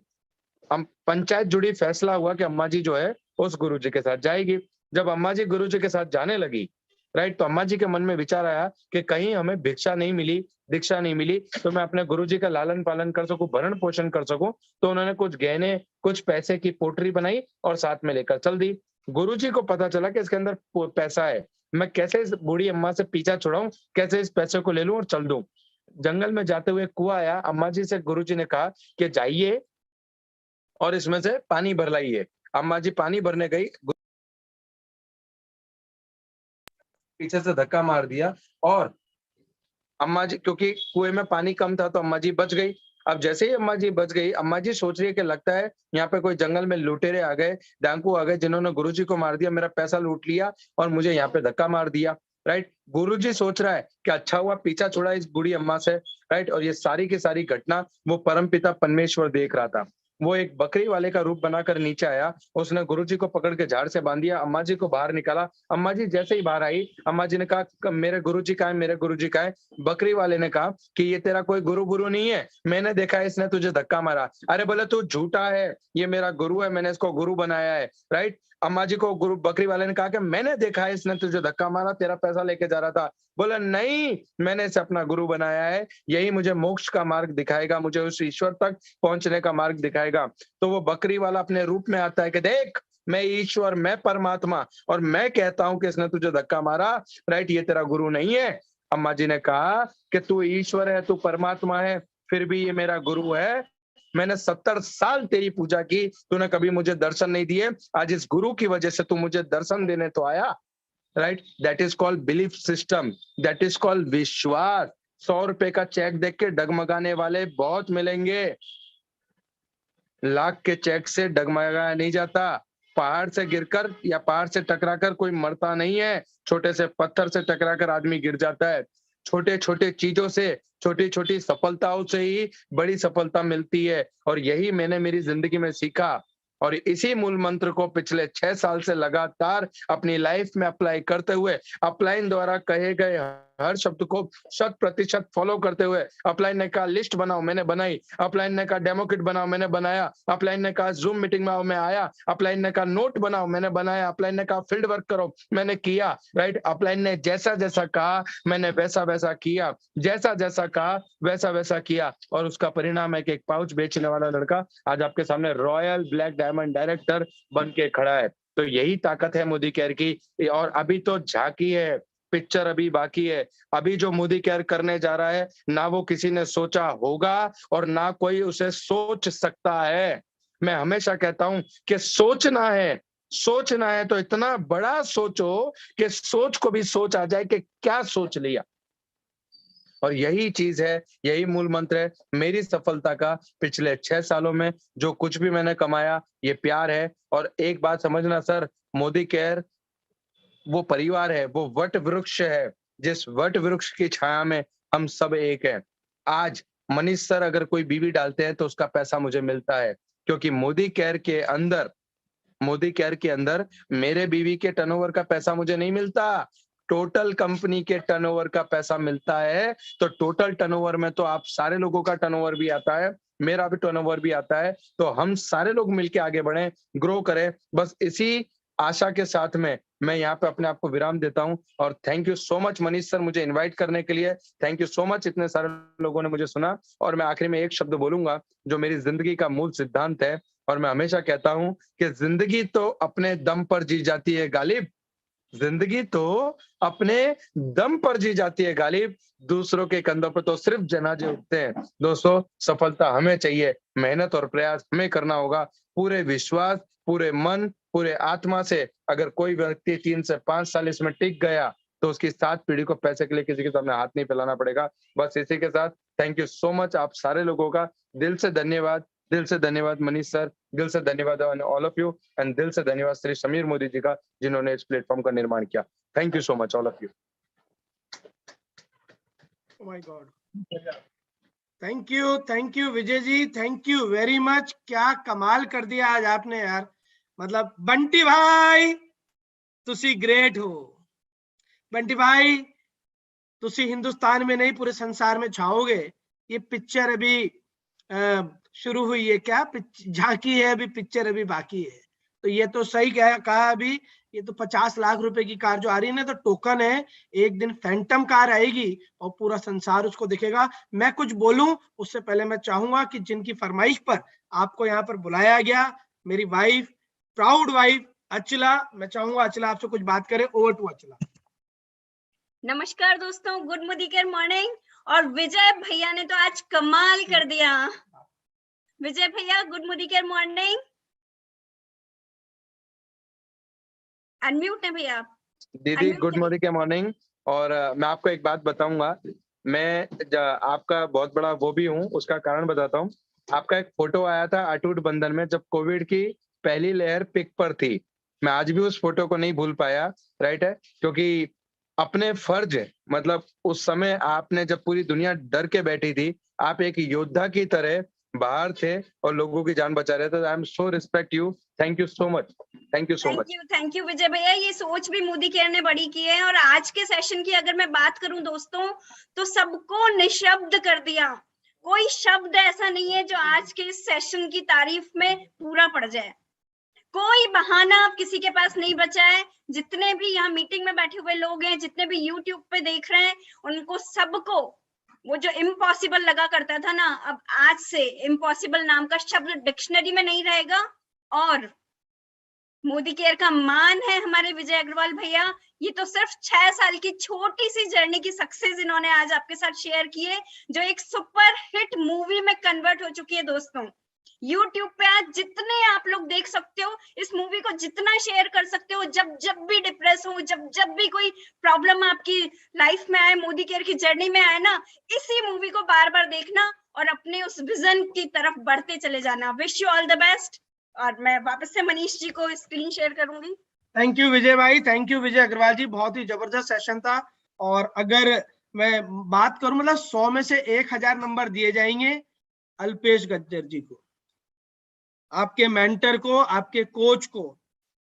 हम पंचायत जुड़ी, फैसला हुआ कि अम्मा जी जो है उस गुरुजी के साथ जाएगी। जब अम्मा जी गुरुजी के साथ जाने लगी, राइट, तो अम्मा जी के मन में विचार आया कि कहीं हमें भिक्षा नहीं मिली, दीक्षा नहीं मिली, तो मैं अपने गुरुजी का लालन पालन कर सकूं, भरण पोषण कर सकूं। तो उन्होंने कुछ गहने, कुछ पैसे की पोटली बनाई और साथ में लेकर चल दी। गुरुजी को पता चला कि इसके अंदर पैसा है, मैं कैसे इस बूढ़ी अम्मा से पीछा छुड़ाऊं, कैसे इस पैसे को ले लूं और चल दूं। जंगल में जाते हुए कुआं आया, अम्मा जी से गुरुजी ने कहा कि जाइए और इसमें से पानी भर लाइए। अम्मा जी पानी भरने गई, पीछे से धक्का मार दिया और अम्मा जी, क्योंकि कुएं में पानी कम था तो अम्मा जी बच गई। अब जैसे ही अम्मा जी बच गई, अम्मा जी सोच रही है कि लगता है यहाँ पे कोई जंगल में लुटेरे आ गए, डाकू आ गए, जिन्होंने गुरुजी को मार दिया, मेरा पैसा लूट लिया और मुझे यहाँ पे धक्का मार दिया। राइट, गुरुजी सोच रहा है कि अच्छा हुआ पीछा छोड़ा इस बूढ़ी अम्मा से। राइट, और ये सारी की सारी घटना वो परमपिता परमेश्वर देख रहा था। वो एक बकरी वाले का रूप बनाकर नीचे आया, उसने गुरुजी को पकड़ के झाड़ से बांध दिया, अम्मा जी को बाहर निकाला। अम्मा जी जैसे ही बाहर आई, अम्मा जी ने कहा, मेरे गुरुजी कहाँ है, मेरे गुरुजी कहाँ है? बकरी वाले ने कहा कि ये तेरा कोई गुरु नहीं है, मैंने देखा है इसने तुझे धक्का मारा। अरे बोले तू झूठा है, ये मेरा गुरु है, मैंने इसको गुरु बनाया है। राइट, अम्मा जी को गुरु बकरी वाले ने कहा कि मैंने देखा है इसने तुझे धक्का मारा, तेरा पैसा लेके जा रहा था। बोला नहीं, मैंने इसे अपना गुरु बनाया है, यही मुझे मोक्ष का मार्ग दिखाएगा, मुझे उस ईश्वर तक पहुंचने का मार्ग दिखाएगा। तो वो बकरी वाला अपने रूप में आता है कि देख, मैं ईश्वर, मैं परमात्मा, और मैं कहता हूं कि इसने तुझे धक्का मारा। राइट, ये तेरा गुरु नहीं है। अम्मा जी ने कहा कि तू ईश्वर है, तू परमात्मा है, फिर भी ये मेरा गुरु है। मैंने 70 साल तेरी पूजा की, तूने कभी मुझे दर्शन नहीं दिए, आज इस गुरु की वजह से तू मुझे दर्शन देने तो आया। Right, that is called belief system, that is called विश्वास। 100 रुपए का चेक देख के डगमगाने वाले बहुत मिलेंगे, लाख के चेक से डगमगाया नहीं जाता। पहाड़ से गिरकर या पहाड़ से टकराकर कोई मरता नहीं है, छोटे से पत्थर से टकराकर आदमी गिर जाता है। छोटे छोटे चीजों से, छोटी छोटी सफलताओं से ही बड़ी सफलता मिलती है, और यही मैंने मेरी जिंदगी में सीखा। और इसी मूल मंत्र को पिछले 6 साल से लगातार अपनी लाइफ में अप्लाई करते हुए, अपलाइन द्वारा कहे गए हर शब्द को 100% फॉलो करते हुए अपलाइन ने कहा लिस्ट बनाओ, मैंने बनाई। अपलाइन ने कहा डेमो किट बनाओ, मैंने बनाया। अपलाइन ने कहा जूम मीटिंग में आओ, मैं आया। अपलाइन ने कहा नोट बनाओ, मैंने बनाया। अपलाइन ने कहा फील्ड वर्क करो, मैंने किया। राइट, अपलाइन ने जैसा जैसा कहा मैंने वैसा वैसा किया, जैसा जैसा कहा वैसा वैसा किया, और उसका परिणाम है कि एक पाउच बेचने वाला लड़का आज आपके सामने रॉयल ब्लैक डायमंड डायरेक्टर बन के खड़ा है। तो यही ताकत है मोदी केयर की। और अभी तो झांकी है, पिक्चर अभी बाकी है। अभी जो मोदी केयर करने जा रहा है ना वो किसी ने सोचा होगा और ना कोई उसे सोच सकता है। मैं हमेशा कहता हूं कि सोचना है तो इतना बड़ा सोचो कि सोच को भी सोच आ जाए कि क्या सोच लिया। और यही चीज है, यही मूल मंत्र है मेरी सफलता का। पिछले 6 सालों में जो कुछ भी मैंने कमाया ये प्यार है। और एक बात समझना सर, मोदी केयर वो परिवार है, वो वट वृक्ष है, जिस वट वृक्ष की छाया में हम सब एक हैं। आज मनीष सर अगर कोई बीवी डालते हैं तो उसका पैसा मुझे मिलता है, क्योंकि मोदी केयर के अंदर मेरे बीवी के टर्नओवर का पैसा मुझे नहीं मिलता, टोटल कंपनी के टर्नओवर का पैसा मिलता है। तो टोटल टर्नओवर में तो आप सारे लोगों का टर्नओवर भी आता है, मेरा भी टर्नओवर भी आता है। तो हम सारे लोग मिलके आगे बढ़ें, ग्रो करें। बस इसी आशा के साथ में मैं यहाँ पे अपने आप को विराम देता हूँ। और thank you so much Manish sir मुझे इनवाइट करने के लिए। थैंक यू सो मच, इतने सारे लोगों ने मुझे सुना। और मैं आखिरी में एक शब्द बोलूंगा जो मेरी जिंदगी का मूल सिद्धांत है, और मैं हमेशा कहता हूं कि जिंदगी तो अपने दम पर जी जाती है गालिब, जिंदगी तो अपने दम पर जी जाती है गालिब, दूसरों के कंधों पर तो सिर्फ जनाजे उठते हैं। दोस्तों, सफलता हमें चाहिए, मेहनत और प्रयास हमें करना होगा, पूरे विश्वास, पूरे मन, पूरे आत्मा से। अगर कोई व्यक्ति 3 से 5 साल इसमें टिक गया तो उसकी 7 पीढ़ी को पैसे के लिए किसी के सामने हाथ नहीं फैलाना पड़ेगा। बस इसी के साथ थैंक यू सो मच आप सारे लोगों का, दिल से धन्यवाद। दिल से धन्यवाद मनीष सर, दिल से धन्यवाद ऑल ऑफ यू, एंड दिल से धन्यवाद श्री समीर मोदी जी का, जिन्होंने इस प्लेटफॉर्म का निर्माण किया। Thank you so much all of you. Oh my God. Thank you Vijay ji, thank you very much. क्या कमाल कर दिया आज आपने यार, मतलब बंटी भाई तुसी ग्रेट हो। बंटी भाई तुसी हिंदुस्तान में नहीं पूरे संसार में छाओगे। ये पिक्चर अभी शुरू हुई है, क्या झांकी है, अभी पिक्चर अभी बाकी है। तो ये तो सही कहा अभी, ये तो 50 लाख रुपए की कार जो आ रही है ना, तो टोकन है। एक दिन फैंटम कार आएगी और पूरा संसार उसको देखेगा। मैं कुछ बोलूं उससे पहले मैं चाहूंगा कि जिनकी फरमाइश पर आपको यहाँ पर बुलाया गया, मेरी वाइफ, प्राउड वाइफ अचला, मैं चाहूंगा अचला आपसे कुछ बात करे। ओवर टू अचला। नमस्कार दोस्तों, गुड मोदी केयर मॉर्निंग। और विजय भैया ने तो आज कमाल कर दिया। विजय भैया good Modi care morning, unmute है भैया आप। दीदी गुड मॉर्निंग के मॉर्निंग। और मैं आपको एक बात बताऊंगा, मैं आपका बहुत बड़ा वो भी हूँ, उसका कारण बताता हूँ। आपका एक फोटो आया था अटूट बंधन में जब कोविड की पहली लहर पिक पर थी, मैं आज भी उस फोटो को नहीं भूल पाया। राइट है, क्योंकि अपने फर्ज, मतलब उस समय आपने जब पूरी दुनिया डर के बैठी थी, आप एक योद्धा की तरह बाहर थे और लोगों की जान बचा रहे थे। I am so respect you, thank you so much, thank you so much. Thank you Vijay भैया, ये सोच भी मोदी केयर ने बड़ी की है। और आज के सेशन की अगर मैं बात करूं दोस्तों, तो सबको निशब्द कर दिया। कोई शब्द ऐसा नहीं है जो आज के इस सेशन की तारीफ में पूरा पड़ जाए। कोई बहाना अब किसी के पास नहीं बचा है। जितने भी यहाँ मीटिंग में बैठे हुए लोग हैं, जितने भी यूट्यूब पे देख रहे हैं, उनको सबको वो जो इम्पॉसिबल लगा करता था ना, अब आज से इम्पॉसिबल नाम का शब्द डिक्शनरी में नहीं रहेगा। और मोदी केयर का मान है हमारे विजय अग्रवाल भैया। ये तो सिर्फ 6 साल की छोटी सी जर्नी की सक्सेस इन्होंने आज आपके साथ शेयर की है, जो एक सुपर हिट मूवी में कन्वर्ट हो चुकी है। दोस्तों, YouTube पे आज जितने आप लोग देख सकते हो, इस मूवी को जितना शेयर कर सकते हो, जब जब भी डिप्रेस हो, जब भी कोई प्रॉब्लम आपकी लाइफ में आए, मोदी केयर की जर्नी में आए ना, इसी मूवी को बार बार देखना और अपने उस विजन की तरफ बढ़ते चले जाना। Wish you all the best. और मैं वापस से मनीष जी को स्क्रीन शेयर करूंगी। थैंक यू विजय भाई, थैंक यू विजय अग्रवाल जी, बहुत ही जबरदस्त सेशन था। और अगर मैं बात करूं, मतलब 100 में से 1000 नंबर दिए जाएंगे अल्पेश गज्जर जी को, आपके मेंटर को, आपके कोच को,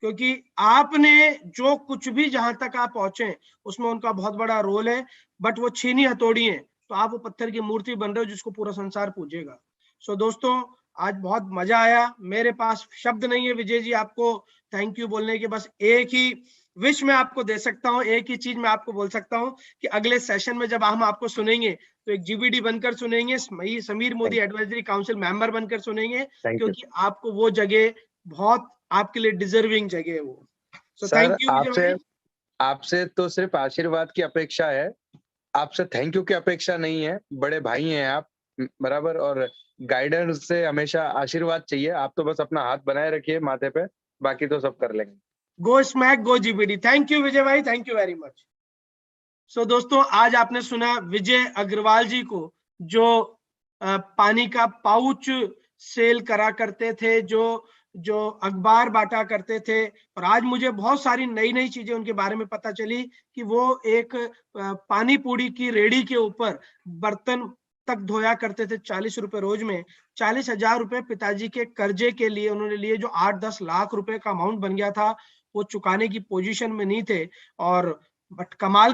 क्योंकि आपने जो कुछ भी जहां तक आप पहुंचे उसमें उनका बहुत बड़ा रोल है, बट वो छीनी हथौड़ी है, तो आप वो पत्थर की मूर्ति बन रहे हो जिसको पूरा संसार पूजेगा। सो दोस्तों, आज बहुत मजा आया, मेरे पास शब्द नहीं है विजय जी आपको थैंक यू बोलने के, बस एक ही विश मैं आपको दे सकता हूँ, एक ही चीज मैं आपको बोल सकता हूँ कि अगले सेशन में जब हम आपको सुनेंगे तो एक जीबीडी बनकर सुनेंगे, Sameer Modi advisory council member बनकर सुनेंगे, क्योंकि आपको वो जगह बहुत आपके लिए डिजर्विंग जगह है वो। So sir thank you Vijay भाई। आपसे तो सिर्फ आशीर्वाद की अपेक्षा है, आपसे थैंक यू की अपेक्षा नहीं है। बड़े भाई हैं आप, बराबर, और गाइडेंस से हमेशा आशीर्वाद चाहिए। आप तो बस अपना हाथ बनाए रखिए माथे पे, बाकी तो सब कर लेंगे। Go smack go GBD. Thank you Vijay भाई, thank you very much. So दोस्तों, आज आपने सुना विजय अग्रवाल जी को, जो पानी का पाउच सेल करा करते थे, जो अखबार बांटा करते थे, और आज मुझे बहुत सारी नई नई चीजें उनके बारे में पता चली कि वो एक पानी पूरी की रेडी के ऊपर बर्तन तक धोया करते थे 40 रुपए रोज में। 40,000 रुपए पिताजी के कर्जे के लिए उन्होंने लिए, जो 8-10 लाख रुपए का अमाउंट बन गया था, वो चुकाने की पोजीशन में नहीं थे। और बट कमाल